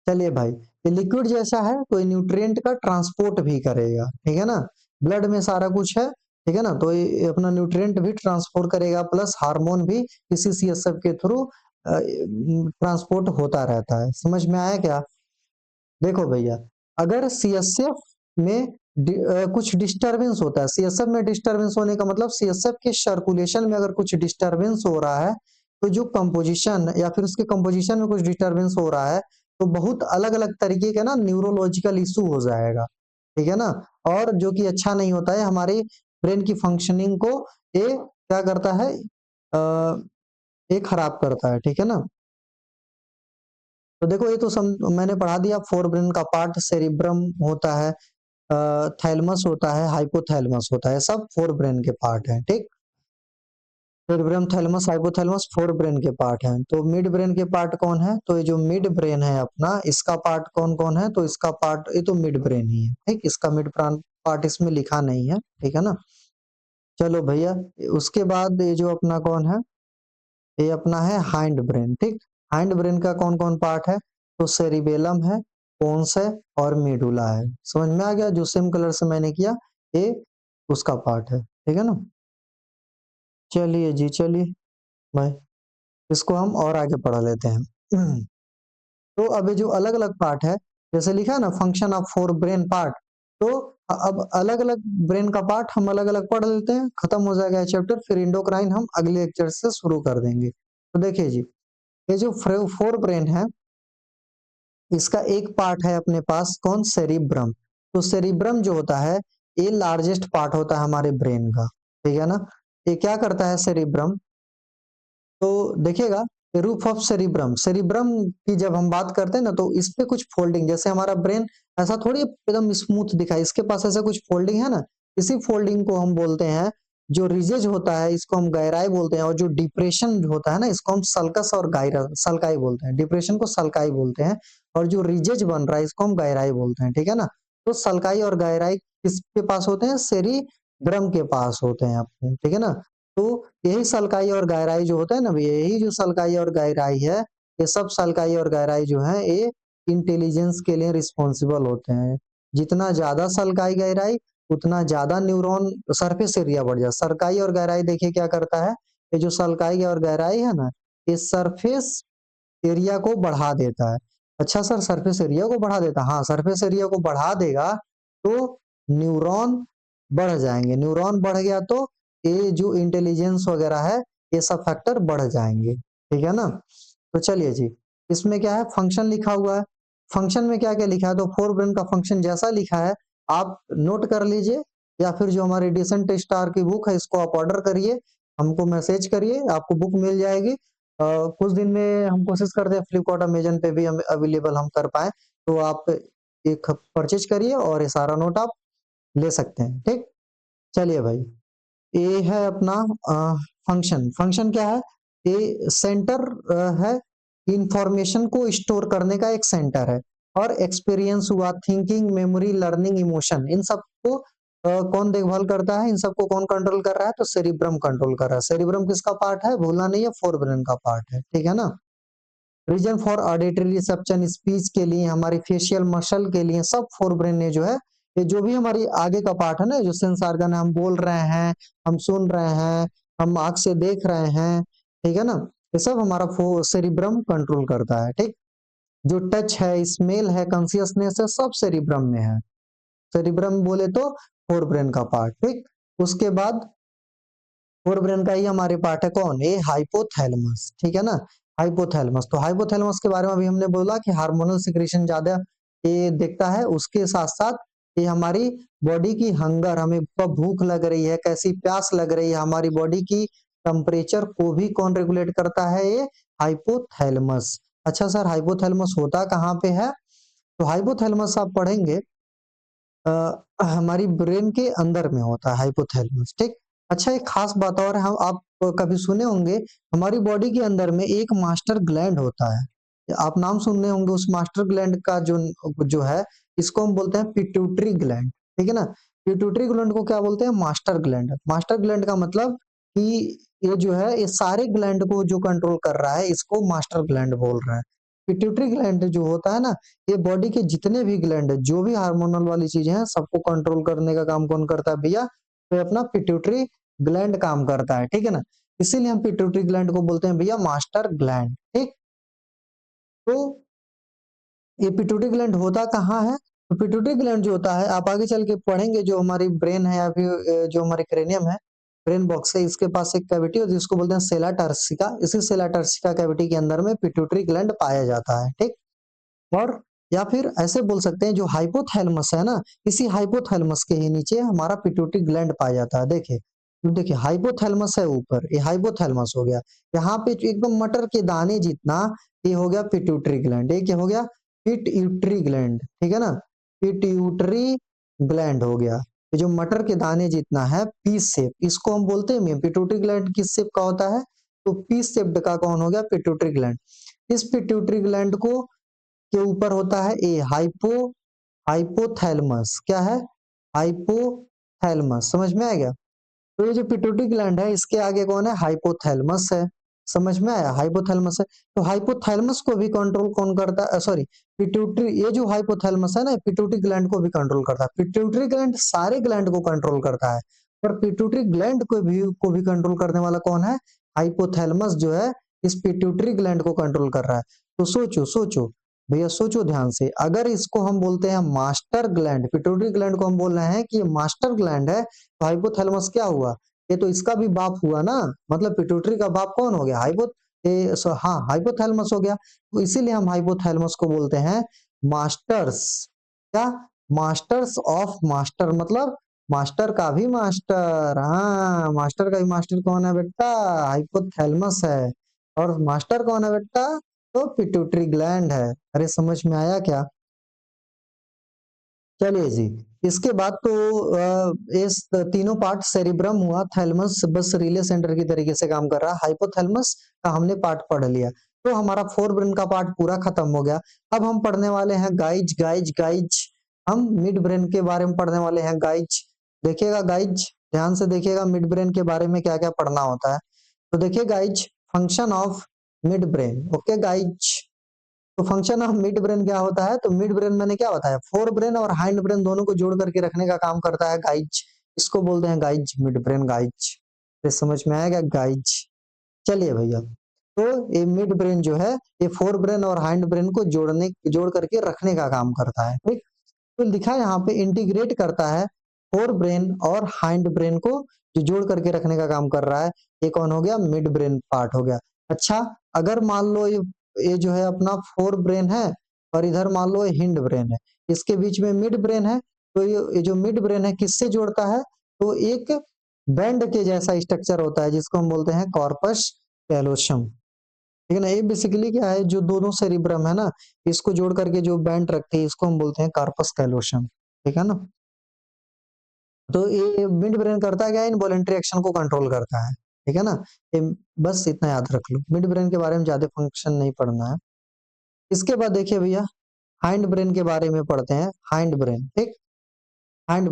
चलिए भाई, ये लिक्विड जैसा है तो ये न्यूट्रिएंट का ट्रांसपोर्ट भी करेगा, ठीक है ना। ब्लड में सारा कुछ है, ठीक है ना, तो ये अपना न्यूट्रिएंट भी ट्रांसपोर्ट करेगा, प्लस हार्मोन भी इसी CSF के थ्रू ट्रांसपोर्ट होता रहता है। समझ में आया क्या? देखो भैया, अगर CSF में कुछ डिस्टरबेंस होता है, CSF में डिस्टरबेंस होने का मतलब CSF के सर्कुलेशन में अगर कुछ डिस्टरबेंस हो रहा है, तो जो कंपोजिशन या फिर उसके कंपोजिशन में कुछ डिस्टरबेंस हो रहा है, तो बहुत अलग अलग तरीके का ना न्यूरोलॉजिकल इशू हो जाएगा, ठीक है ना। और जो कि अच्छा नहीं होता है, हमारी ब्रेन की फंक्शनिंग को ये क्या करता है, ये खराब करता है, ठीक है ना। तो देखो, ये तो मैंने पढ़ा दिया, फोर ब्रेन का पार्ट सेरिब्रम होता है, थैलमस होता है, हाइपोथैलेमस होता है, सब फोर ब्रेन के पार्ट हैं, ठीक। Cerebrum, thalamus, hypothalamus fore brain के पार्ट हैं। तो मिड ब्रेन के पार्ट कौन है, तो ये जो मिड ब्रेन है अपना, इसका पार्ट कौन कौन है, तो इसका पार्ट ये तो मिड ब्रेन ही है, ठीक। इसका मिड पार्ट इसमें लिखा नहीं है, ठीक है ना। चलो भैया, उसके बाद ये जो अपना कौन है, ये अपना है हाइंड ब्रेन, ठीक। हाइंड ब्रेन का कौन कौन पार्ट है, तो सेरिबेलम है, पोन्स है और मेडुला है। समझ में आ गया, जो सेम कलर से मैंने किया, ये उसका पार्ट है, ठीक है ना। चलिए जी, चलिए भाई, इसको हम और आगे पढ़ा लेते हैं। तो अब ये जो अलग अलग पार्ट है, जैसे लिखा है ना function of fore brain part, तो अब अलग अलग ब्रेन का पार्ट हम अलग अलग पढ़ लेते हैं, खत्म हो जाएगा चैप्टर, फिर इंडोक्राइन हम अगले लेक्चर से शुरू कर देंगे। तो देखिए जी, ये जो फोर ब्रेन है, इसका एक पार्ट है अपने पास कौन, सेरिब्रम। तो सेरिब्रम जो होता है, ये लार्जेस्ट पार्ट होता है हमारे ब्रेन का, ठीक है ना। ये क्या करता है सेरिब्रम, तो देखिएगा, रूफ ऑफ सेरिब्रम, सेरिब्रम की जब हम बात करते हैं ना, तो इस पे कुछ फोल्डिंग, जैसे हमारा ब्रेन ऐसा थोड़ी एकदम स्मूथ दिखाई, इसके पास ऐसा कुछ फोल्डिंग है ना, इसी फोल्डिंग को हम बोलते हैं, जो रिजेज होता है इसको हम गहराई बोलते हैं, और जो डिप्रेशन होता है ना, इसको हम सल्कस और गायरा सल्काई बोलते हैं। डिप्रेशन को सल्काई बोलते हैं, और जो रिजेज बन रहा है इसको हम गहराई बोलते हैं, ठीक है ना। तो सल्काई और गहराई किसके पास होते हैं, सेरिब्रम के पास होते हैं अपने, ठीक है ना। तो यही सल्काई और गहराई जो होता है ना भैया, यही जो सल्काई और गहराई है, ये सब सल्काई और गहराई जो है, ये इंटेलिजेंस के लिए रिस्पॉन्सिबल होते हैं। जितना ज्यादा सल्काई गहराई, उतना ज्यादा न्यूरॉन सरफेस एरिया बढ़ जाए। सरकाई और गहराई देखिए क्या करता है, ये जो सल्काई और गहराई है ना, ये सरफेस एरिया को बढ़ा देता है। अच्छा सर, सरफेस एरिया को बढ़ा देता है, हाँ, सरफेस एरिया को बढ़ा देगा तो न्यूरॉन बढ़ जाएंगे, न्यूरॉन बढ़ गया तो ये जो इंटेलिजेंस वगैरह है, ये सब फैक्टर बढ़ जाएंगे, ठीक है ना। तो चलिए जी, इसमें क्या है, फंक्शन लिखा हुआ है। फंक्शन में क्या क्या लिखा है, तो फोर ब्रेन का फंक्शन जैसा लिखा है आप नोट कर लीजिए, या फिर जो हमारी डिसेंट स्टार की बुक है इसको आप ऑर्डर करिए, हमको मैसेज करिए, आपको बुक मिल जाएगी। कुछ दिन में हम कोशिश करते हैं फ्लिपकार्ट अमेजन पे भी हम अवेलेबल हम कर पाए, तो आप एक परचेज करिए और ये सारा नोट आप ले सकते हैं, ठीक। चलिए भाई, ये है अपना फंक्शन। फंक्शन क्या है, ये सेंटर है, इंफॉर्मेशन को स्टोर करने का एक सेंटर है। और एक्सपीरियंस हुआ, थिंकिंग, मेमोरी, लर्निंग, इमोशन, इन सबको कौन देखभाल करता है, इन सबको कौन कंट्रोल कर रहा है, तो सेरिब्रम कंट्रोल कर रहा है। सेरिब्रम किसका पार्ट है, भूलना नहीं है, फोर ब्रेन का पार्ट है, ठीक है ना। Reason for auditory reception, speech के लिए, हमारी फेशियल मसल के लिए, सब फोर ब्रेन ने जो है, ये जो भी हमारी आगे का पार्ट है ना, जो सेंस ऑर्गन है, हम बोल रहे हैं, हम सुन रहे हैं, हम आंख से देख रहे हैं, ठीक है ना, ये सब हमारा सेरिब्रम कंट्रोल करता है, ठीक। जो टच है, स्मेल है, कॉन्सियसनेस है, सब सेरिब्रम में है। सेरिब्रम बोले तो फोर ब्रेन का पार्ट, ठीक। उसके बाद फोर ब्रेन का ही हमारे पार्ट है कौन, ये हाइपोथैलेमस, ठीक है ना। हाइपोथैलेमस, तो हाइपोथैलेमस के बारे में अभी हमने बोला कि हार्मोनल सिक्रेशन ज्यादा ये देखता है, उसके साथ साथ ये हमारी बॉडी की हंगर, हमें कब भूख लग रही है, कैसी प्यास लग रही है, हमारी बॉडी की टेम्परेचर को भी कौन रेगुलेट करता है? ये हाइपोथैलेमस। अच्छा सर, हाइपोथैलेमस होता कहाँ पे है? तो हाइपोथैलेमस आप पढ़ेंगे हमारी ब्रेन के अंदर में होता है हाइपोथैलेमस, ठीक। अच्छा, एक खास बात और है, हम आप कभी सुने होंगे हमारी बॉडी के अंदर में एक मास्टर ग्लैंड होता है। आप नाम सुने होंगे उस मास्टर ग्लैंड का, जो जो है इसको हम बोलते हैं पिट्यूटरी ग्लैंड, ठीक है ना। पिट्यूटरी ग्लैंड को क्या बोलते हैं? Master gland. मास्टर ग्लैंड का मतलब कि ये जो है ये सारे ग्लैंड को जो कंट्रोल कर रहा है, इसको मास्टर ग्लैंड बोल रहे हैं। पिट्यूटरी ग्लैंड जो होता है ना, ये बॉडी के जितने भी ग्लैंड है, जो भी हार्मोनल वाली चीजें हैं, सबको कंट्रोल करने का काम कौन करता है भैया? तो अपना पिट्यूटरी ग्लैंड काम करता है, ठीक है ना। इसीलिए हम पिट्यूटरी ग्लैंड को बोलते हैं भैया मास्टर ग्लैंड, ठीक। तो ये पिट्यूटरी ग्लैंड होता कहाँ है? तो पिट्यूटरी ग्लैंड जो होता है, आप आगे चल के पढ़ेंगे, जो हमारी ब्रेन है या फिर जो हमारे क्रेनियम है, ब्रेन बॉक्स है, इसके पास एक कैविटी होती है जिसको बोलते हैं सेला टर्सिका। इसी सेला टर्सिका कैविटी के अंदर में पिट्यूटरी ग्लैंड पाया जाता है, ठीक। और या फिर ऐसे बोल सकते हैं, जो हाइपोथैलेमस है ना, इसी हाइपोथैलेमस के ही नीचे हमारा पिट्यूटरी ग्लैंड पाया जाता है। देखिए, तो देखिए हाइपोथैलेमस है ऊपर, ये हाइपोथैलेमस हो गया। यहाँ पे जो एकदम मटर के दाने जितना, ये हो गया पिट्यूटरी ग्लैंड। ये क्या हो गया? पिट्यूटरी ग्लैंड, ठीक है ना। पिट्यूटरी ग्लैंड हो गया। ये जो मटर के दाने जितना है, पी शेप, इसको हम बोलते हैं पिट्यूटरी ग्लैंड किस शेप का होता है? तो पी शेप्ड का कौन हो गया? Pituitary gland. इस पिट्यूटरी ग्लैंड को के ऊपर होता है ए हाइपोथैलेमस। क्या है? हाइपोथैलेमस। समझ में आ गया? तो ये जो पिट्यूटरी ग्लैंड है, इसके आगे कौन है? हाइपोथैलेमस है। समझ में आया? हाइपोथैलेमस है। तो हाइपोथैलेमस को भी कंट्रोल कौन करता है? सॉरी, पिट्यूटरी, ये जो हाइपोथैलेमस है ना, पिट्यूटरी ग्लैंड को भी कंट्रोल करता है। पिट्यूटरी ग्लैंड सारे ग्लैंड को कंट्रोल करता है, पर पिट्यूटरी ग्लैंड को भी कंट्रोल करने वाला कौन है? हाइपोथैलेमस जो है, इस पिट्यूटरी ग्लैंड को कंट्रोल कर रहा है। तो सोचो सोचो भैया, सोचो ध्यान से, अगर इसको हम बोलते हैं मास्टर ग्लैंड, पिट्यूटरी ग्लैंड को हम बोल रहे हैं कि ये मास्टर ग्लैंड है, तो हाइपोथैलेमस क्या हुआ? ये तो इसका भी बाप हुआ ना। मतलब पिट्यूटरी का बाप कौन हो गया? हाँ, हाइपोथैलेमस हो गया। तो इसीलिए हम हाइपोथैलेमस को बोलते हैं मास्टर्स। क्या? मास्टर्स ऑफ मास्टर, मतलब मास्टर का भी मास्टर। हाँ, मास्टर का भी मास्टर कौन है बेटा? हाइपोथैलेमस है। और मास्टर कौन है बेटा? तो पिट्यूटरी ग्लैंड है। अरे समझ में आया क्या? चलिए जी, इसके बाद तो इस तीनों पार्ट, सेरिब्रम हुआ, थैलेमस बस रिले सेंटर की तरीके से काम कर रहा है, हाइपोथैलेमस का हमने पार्ट पढ़ लिया। तो हमारा फोर ब्रेन का पार्ट पूरा खत्म हो गया। अब हम पढ़ने वाले हैं गाइज गाइज गाइज। हम मिड ब्रेन के बारे में पढ़ने वाले हैं गाइज। देखिएगा गाइज, ध्यान से देखिएगा मिड ब्रेन के बारे में क्या क्या पढ़ना होता है। तो देखिए guys, function of mid brain. Okay guys, तो फंक्शन ऑफ मिड ब्रेन क्या होता है? तो मिड ब्रेन मैंने क्या बताया? फोर ब्रेन और हाइंड ब्रेन दोनों को जोड़ करके रखने का काम करता है गाइज। इसको बोलते हैं गाइज, मिड ब्रेन गाइज। ये समझ में आएगा गाइज? चलिए भैया, तो ये मिड ब्रेन जो है, ये फोर ब्रेन और हाइंड ब्रेन को जोड़ करके रखने का काम करता है, ठीक। तो लिखा है यहाँ पे इंटीग्रेट करता है फोर ब्रेन और हाइंड ब्रेन को, जो जोड़ करके रखने का काम कर रहा है। ये कौन हो गया? मिड ब्रेन पार्ट हो गया। अच्छा, अगर मान लो ये जो है अपना फोर ब्रेन है, और इधर मान लो ये हिंड ब्रेन है, इसके बीच में मिड ब्रेन है, तो ये जो मिड ब्रेन है किससे जोड़ता है? तो एक बैंड के जैसा स्ट्रक्चर होता है, जिसको हम बोलते हैं कॉर्पस कैलोसम, ठीक है ना। ये बेसिकली क्या है? जो दोनों सेरिब्रम है ना, इसको जोड़ करके जो बैंड रखते हैं, इसको हम बोलते हैं कार्पस कैलोसम, ठीक है ना। तो ये मिड ब्रेन करता है क्या? इनवॉलेंट्री एक्शन को कंट्रोल करता है, ठीक है ना। ये बस इतना याद रख लो, मिड ब्रेन के बारे में ज्यादा फंक्शन नहीं पढ़ना है। इसके बाद देखिए भैया, हाइंड ब्रेन के बारे में पढ़ते हैं। हाइंड ब्रेन, ठीक। हाइंड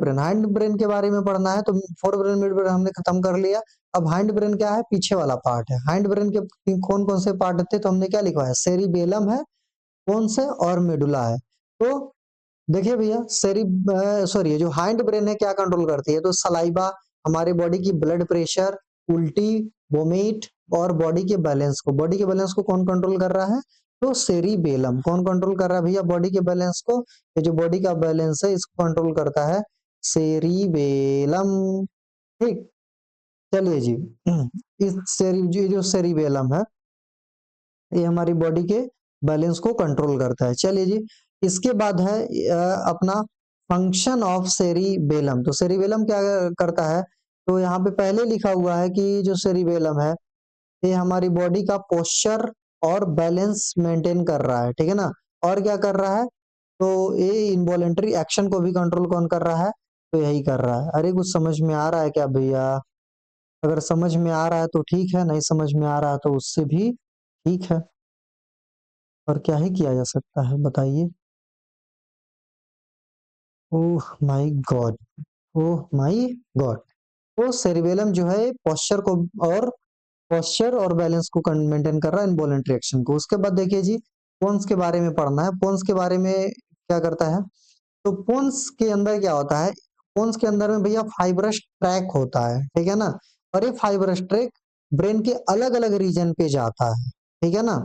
ब्रेन के बारे में पढ़ना है। तो फोर ब्रेन मिड ब्रेन हमने खत्म कर लिया। अब हाइंड ब्रेन क्या है? पीछे वाला पार्ट है। हाइंड ब्रेन के कौन कौन से पार्ट थे? तो हमने क्या लिखवाया? सेरिबेलम है, कौन से, और मेडुला है। तो देखिए भैया, सॉरी, ये जो हाइंड ब्रेन है क्या कंट्रोल करती है? तो सलाइवा, हमारे बॉडी की ब्लड प्रेशर, उल्टी, वोमिट, और बॉडी के बैलेंस को कौन कंट्रोल कर रहा है? तो सेरिबेलम। कौन कंट्रोल कर रहा है भैया बॉडी के बैलेंस को? ये जो बॉडी का बैलेंस है, इसको कंट्रोल करता है सेरिबेलम, ठीक। चलिए जी, ये जो सेरिबेलम है, ये हमारी बॉडी के बैलेंस को कंट्रोल करता है। चलिए जी, इसके बाद है अपना फंक्शन ऑफ सेरिबेलम। तो सेरिबेलम क्या करता है? तो यहाँ पे पहले लिखा हुआ है कि जो सेरिबेलम है ये हमारी बॉडी का पोस्चर और बैलेंस मेंटेन कर रहा है, ठीक है ना। और क्या कर रहा है, तो ये इनवॉलेंटरी एक्शन को भी कंट्रोल कौन कर रहा है, तो यही कर रहा है। अरे कुछ समझ में आ रहा है क्या भैया? अगर समझ में आ रहा है तो ठीक है, नहीं समझ में आ रहा है तो उससे भी ठीक है। और क्या ही किया जा सकता है बताइए। Oh my God, oh my God. तो सेरिबेलम जो है पोस्चर को और पोस्चर और बैलेंस को मेंटेन कर रहा है, इनवॉलेंटरी एक्शन को। उसके बाद देखिए जी, पोन्स के बारे में पढ़ना है। पोन्स के बारे में क्या करता है, तो पोन्स के अंदर क्या होता है, पोन्स के अंदर में भैया फाइब्रस ट्रैक होता है, ठीक है ना। और ये फाइब्रस ट्रैक ब्रेन के अलग अलग रीजन पे जाता है, ठीक है ना।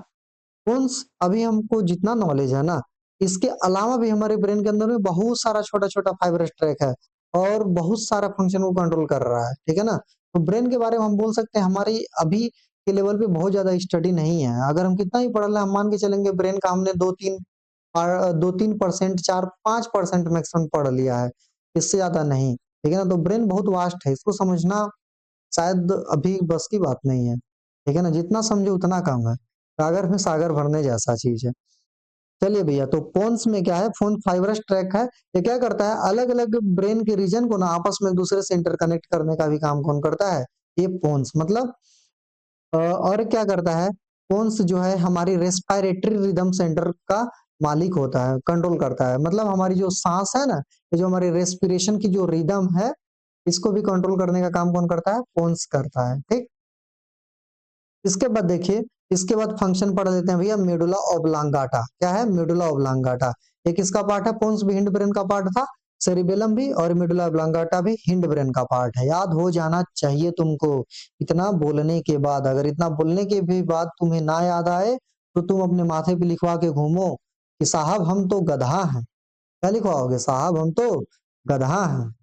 पोन्स अभी हमको जितना नॉलेज है ना, इसके अलावा भी हमारे ब्रेन के अंदर में बहुत सारा छोटा छोटा फाइब्रस ट्रैक है और बहुत सारा फंक्शन को कंट्रोल कर रहा है, ठीक है ना। तो ब्रेन के बारे में हम बोल सकते हैं हमारी अभी के लेवल पे बहुत ज्यादा स्टडी नहीं है। अगर हम कितना ही पढ़ लें, हम मान के चलेंगे ब्रेन का हमने 2-3% 4-5% मैक्सिमम पढ़ लिया है, इससे ज्यादा नहीं, ठीक है ना। तो ब्रेन बहुत वास्ट है, इसको समझना शायद अभी बस की बात नहीं है, ठीक है ना। जितना समझो उतना कम है, सागर में सागर भरने जैसा चीज है। चलिए भैया, तो पोन्स में क्या है, फोन फाइब्रस ट्रैक है। ये क्या करता है, अलग अलग ब्रेन के रीजन को ना आपस में एक दूसरे से इंटरकनेक्ट करने का भी काम कौन करता है, ये पोन्स। मतलब और क्या करता है, पोन्स जो है हमारी रेस्पिरेटरी रिदम सेंटर का मालिक होता है, कंट्रोल करता है। मतलब हमारी जो सांस है ना, ये जो हमारी रेस्पिरेशन की जो रिदम है, इसको भी कंट्रोल करने का काम कौन करता है, पोन्स करता है, ठीक। इसके बाद देखिए, इसके बाद फंक्शन पढ़ लेते हैं भैया, मेडुला ऑब्लांगाटा। क्या है, मेडुला ऑब्लांगाटा। ये किसका पार्ट है, पोन्स भी हिंड ब्रेन का पार्ट था, सेरिबेलम भी, और मेडुला ऑब्लांगाटा भी हिंड ब्रेन का पार्ट है। याद हो जाना चाहिए तुमको। इतना बोलने के बाद, अगर इतना बोलने के भी बाद तुम्हें ना याद आए, तो तुम अपने माथे पे लिखवा के घूमो कि साहब हम तो गधा हैं। क्या लिखवाओगे, साहब हम तो गधा हैं।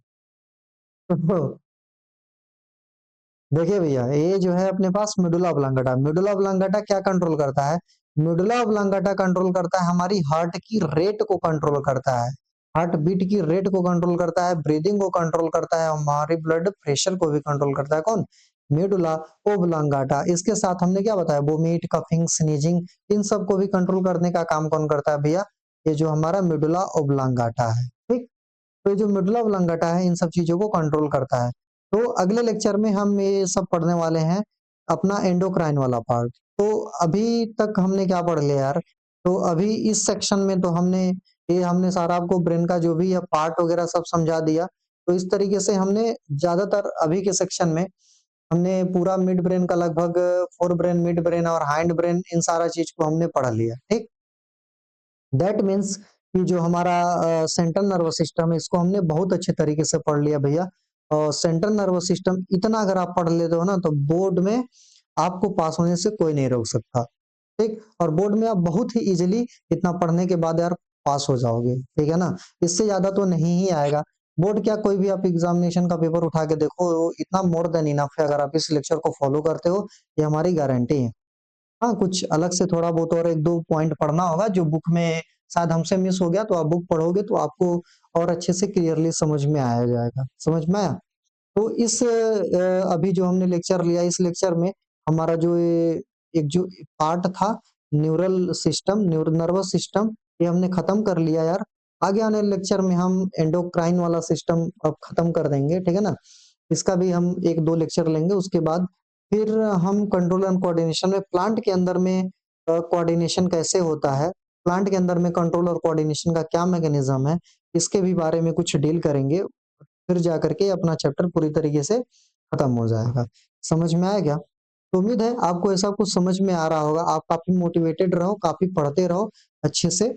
देखिए भैया, ये जो है अपने पास मेडुला ऑब्लांगाटा। मेडुला ऑब्लांगाटा क्या कंट्रोल करता है, मेडुला ऑब्लांगाटा कंट्रोल करता है हमारी हार्ट की रेट को कंट्रोल करता है, हार्ट बीट की रेट को कंट्रोल करता है, ब्रीदिंग को कंट्रोल करता है, हमारी ब्लड प्रेशर को भी कंट्रोल करता है। कौन, मेडुला ओब्लांगाटा। इसके साथ हमने क्या बताया, वोमिट, कफिंग, स्नीजिंग, इन सब को भी कंट्रोल करने का काम कौन करता है भैया, ये जो हमारा मेडुला ओब्लांगाटा है, ठीक। तो ये जो मेडुला ऑब्लांगाटा है इन सब चीजों को कंट्रोल करता है। तो अगले लेक्चर में हम ये सब पढ़ने वाले हैं, अपना एंडोक्राइन वाला पार्ट। तो अभी तक हमने क्या पढ़ लिया यार, तो अभी इस सेक्शन में तो हमने सारा आपको ब्रेन का जो भी है पार्ट वगैरह सब समझा दिया। तो इस तरीके से हमने ज्यादातर अभी के सेक्शन में हमने पूरा मिड ब्रेन का लगभग फोर ब्रेन, मिड ब्रेन और हाइंड ब्रेन, इन सारा चीज को हमने पढ़ लिया, ठीक। दैट मीन्स कि जो हमारा सेंट्रल नर्वस सिस्टम है, इसको हमने बहुत अच्छे तरीके से पढ़ लिया भैया। और सेंट्रल नर्वस सिस्टम इतना अगर आप पढ़ लेते हो ना, तो बोर्ड में आपको पास होने से कोई नहीं रोक सकता, ठीक। और बोर्ड में आप बहुत ही इजीली इतना पढ़ने के बाद यार पास हो जाओगे, ठीक है ना। इससे ज्यादा तो नहीं ही आएगा। बोर्ड क्या, कोई भी आप एग्जामिनेशन का पेपर उठा के देखो, इतना मोर देन इनफ है अगर आप इस लेक्चर को फॉलो करते हो, ये हमारी गारंटी है। हाँ, कुछ अलग से थोड़ा बहुत और एक दो पॉइंट पढ़ना होगा जो बुक में शायद हमसे मिस हो गया, तो आप बुक पढ़ोगे तो आपको और अच्छे से क्लियरली समझ में आया जाएगा, समझ में आया। तो इस अभी जो हमने लेक्चर लिया, इस लेक्चर में हमारा जो एक जो पार्ट था, neural system, neuro nervous system, ये हमने खत्म कर लिया यार। आगे आने लेक्चर में हम एंडोक्राइन वाला सिस्टम अब खत्म कर देंगे, ठीक है ना। इसका भी हम एक दो लेक्चर लेंगे, उसके बाद फिर हम कंट्रोल एंड कोऑर्डिनेशन में प्लांट के अंदर में कोऑर्डिनेशन कैसे होता है, प्लांट के अंदर में कंट्रोल और कोऑर्डिनेशन का क्या मैकेनिज्म है, इसके भी बारे में कुछ डील करेंगे। फिर जाकर के अपना चैप्टर पूरी तरीके से खत्म हो जाएगा। समझ में आया क्या? तो उम्मीद है आपको ऐसा कुछ समझ में आ रहा होगा। आप काफी मोटिवेटेड रहो, काफी पढ़ते रहो अच्छे से,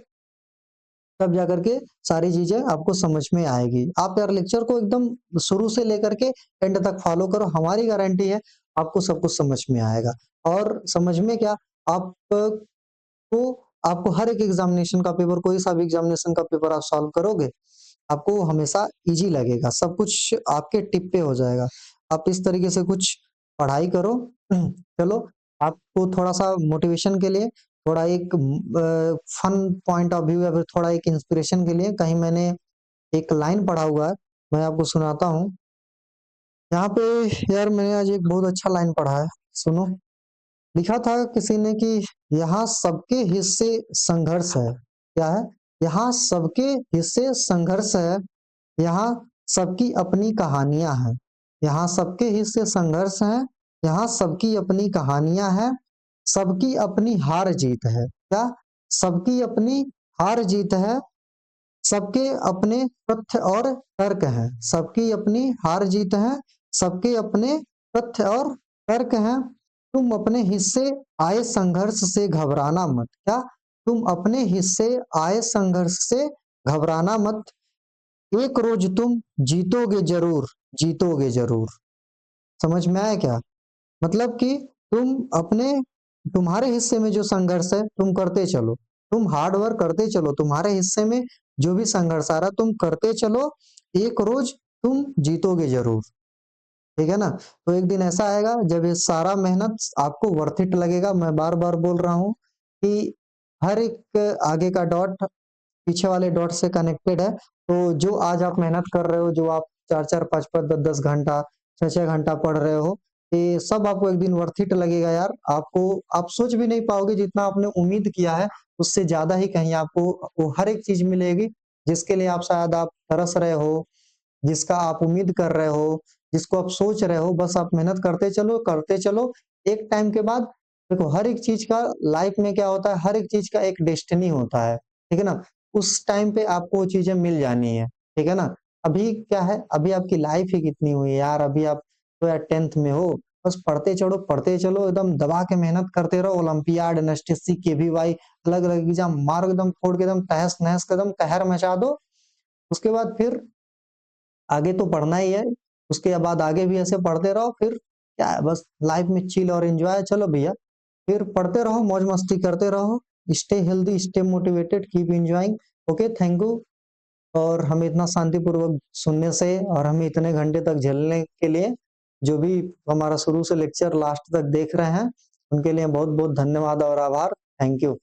तब जाकर के सारी चीजें आपको समझ में आएगी। आप यार लेक्चर को एकदम शुरू से लेकर के एंड तक फॉलो करो, हमारी गारंटी है आपको सब कुछ समझ में आएगा। और समझ में क्या, आपको आपको हर एक एग्जामिनेशन का पेपर, कोई सा भी एग्जामिनेशन का पेपर आप सॉल्व करोगे, आपको हमेशा इजी लगेगा, सब कुछ आपके टिप पे हो जाएगा। आप इस तरीके से कुछ पढ़ाई करो। चलो, आपको थोड़ा सा मोटिवेशन के लिए, थोड़ा एक फन पॉइंट ऑफ व्यू या फिर थोड़ा एक इंस्पिरेशन के लिए कहीं मैंने एक लाइन पढ़ा हुआ है, मैं आपको सुनाता हूँ। यहाँ पे यार मैंने आज एक बहुत अच्छा लाइन पढ़ा है, सुनो। लिखा था किसी ने कि यहाँ सबके हिस्से संघर्ष है। क्या है? यहाँ सबके हिस्से संघर्ष है। यहाँ सबकी अपनी कहानियां हैं। यहाँ सबके हिस्से संघर्ष हैं। यहाँ सबकी अपनी कहानियां हैं। सबकी अपनी हार जीत है। क्या? सबकी अपनी हार जीत है। सबके अपने तथ्य और तर्क हैं। सबकी अपनी हार जीत है। सबके अपने तथ्य और तर्क हैं। तुम अपने हिस्से आए संघर्ष से घबराना मत। क्या? तुम अपने हिस्से आए संघर्ष से घबराना मत। एक रोज तुम जीतोगे जरूर। जीतोगे जरूर। समझ में आया क्या? मतलब कि तुम अपने तुम्हारे हिस्से में जो संघर्ष है तुम करते चलो। तुम हार्ड वर्क करते चलो। तुम्हारे हिस्से में जो भी संघर्ष आ रहा तुम करते चलो। एक रोज तुम जीतोगे जरूर। ठीक है ना? तो एक दिन ऐसा आएगा जब ये सारा मेहनत आपको वर्थ इट लगेगा। मैं बार बार बोल रहा हूँ कि हर एक आगे का डॉट पीछे वाले डॉट से कनेक्टेड है। तो जो आज आप मेहनत कर रहे हो, जो आप 4-4, 5-5, 10-10 घंटा, 6-6 घंटा पढ़ रहे हो, ये सब आपको एक दिन वर्थ इट लगेगा यार। आपको आप सोच भी नहीं पाओगे जितना आपने उम्मीद किया है उससे ज्यादा ही कहीं आपको वो हर एक चीज मिलेगी जिसके लिए आप शायद आप तरस रहे हो, जिसका आप उम्मीद कर रहे हो, जिसको आप सोच रहे हो। बस आप मेहनत करते चलो, करते चलो। एक टाइम के बाद देखो हर एक चीज का लाइफ में क्या होता है, हर एक चीज का एक डेस्टिनी होता है। ठीक है ना? उस टाइम पे आपको वो चीजें मिल जानी है। ठीक है ना? अभी क्या है, अभी आपकी लाइफ ही कितनी हुई है यार। अभी आप तो यार 10th में हो। बस पढ़ते चलो, एकदम दबा के मेहनत करते रहो। ओलंपियाड, एनएसटीसी, केवीवाई, अलग अलग एग्जाम मारो, एकदम फोड़ के एकदम तहस नहस के एकदम कहर मचा दो। उसके बाद फिर आगे तो पढ़ना ही है। उसके बाद आगे भी ऐसे पढ़ते रहो। फिर क्या है, बस लाइफ में चिल और एंजॉय। चलो भैया, फिर पढ़ते रहो, मौज मस्ती करते रहो। Stay healthy, stay motivated, keep enjoying. Okay, thank you. और हमें इतना शांतिपूर्वक सुनने से और हमें इतने घंटे तक झेलने के लिए, जो भी हमारा शुरू से लेक्चर लास्ट तक देख रहे हैं, उनके लिए बहुत बहुत धन्यवाद और आभार। Thank you.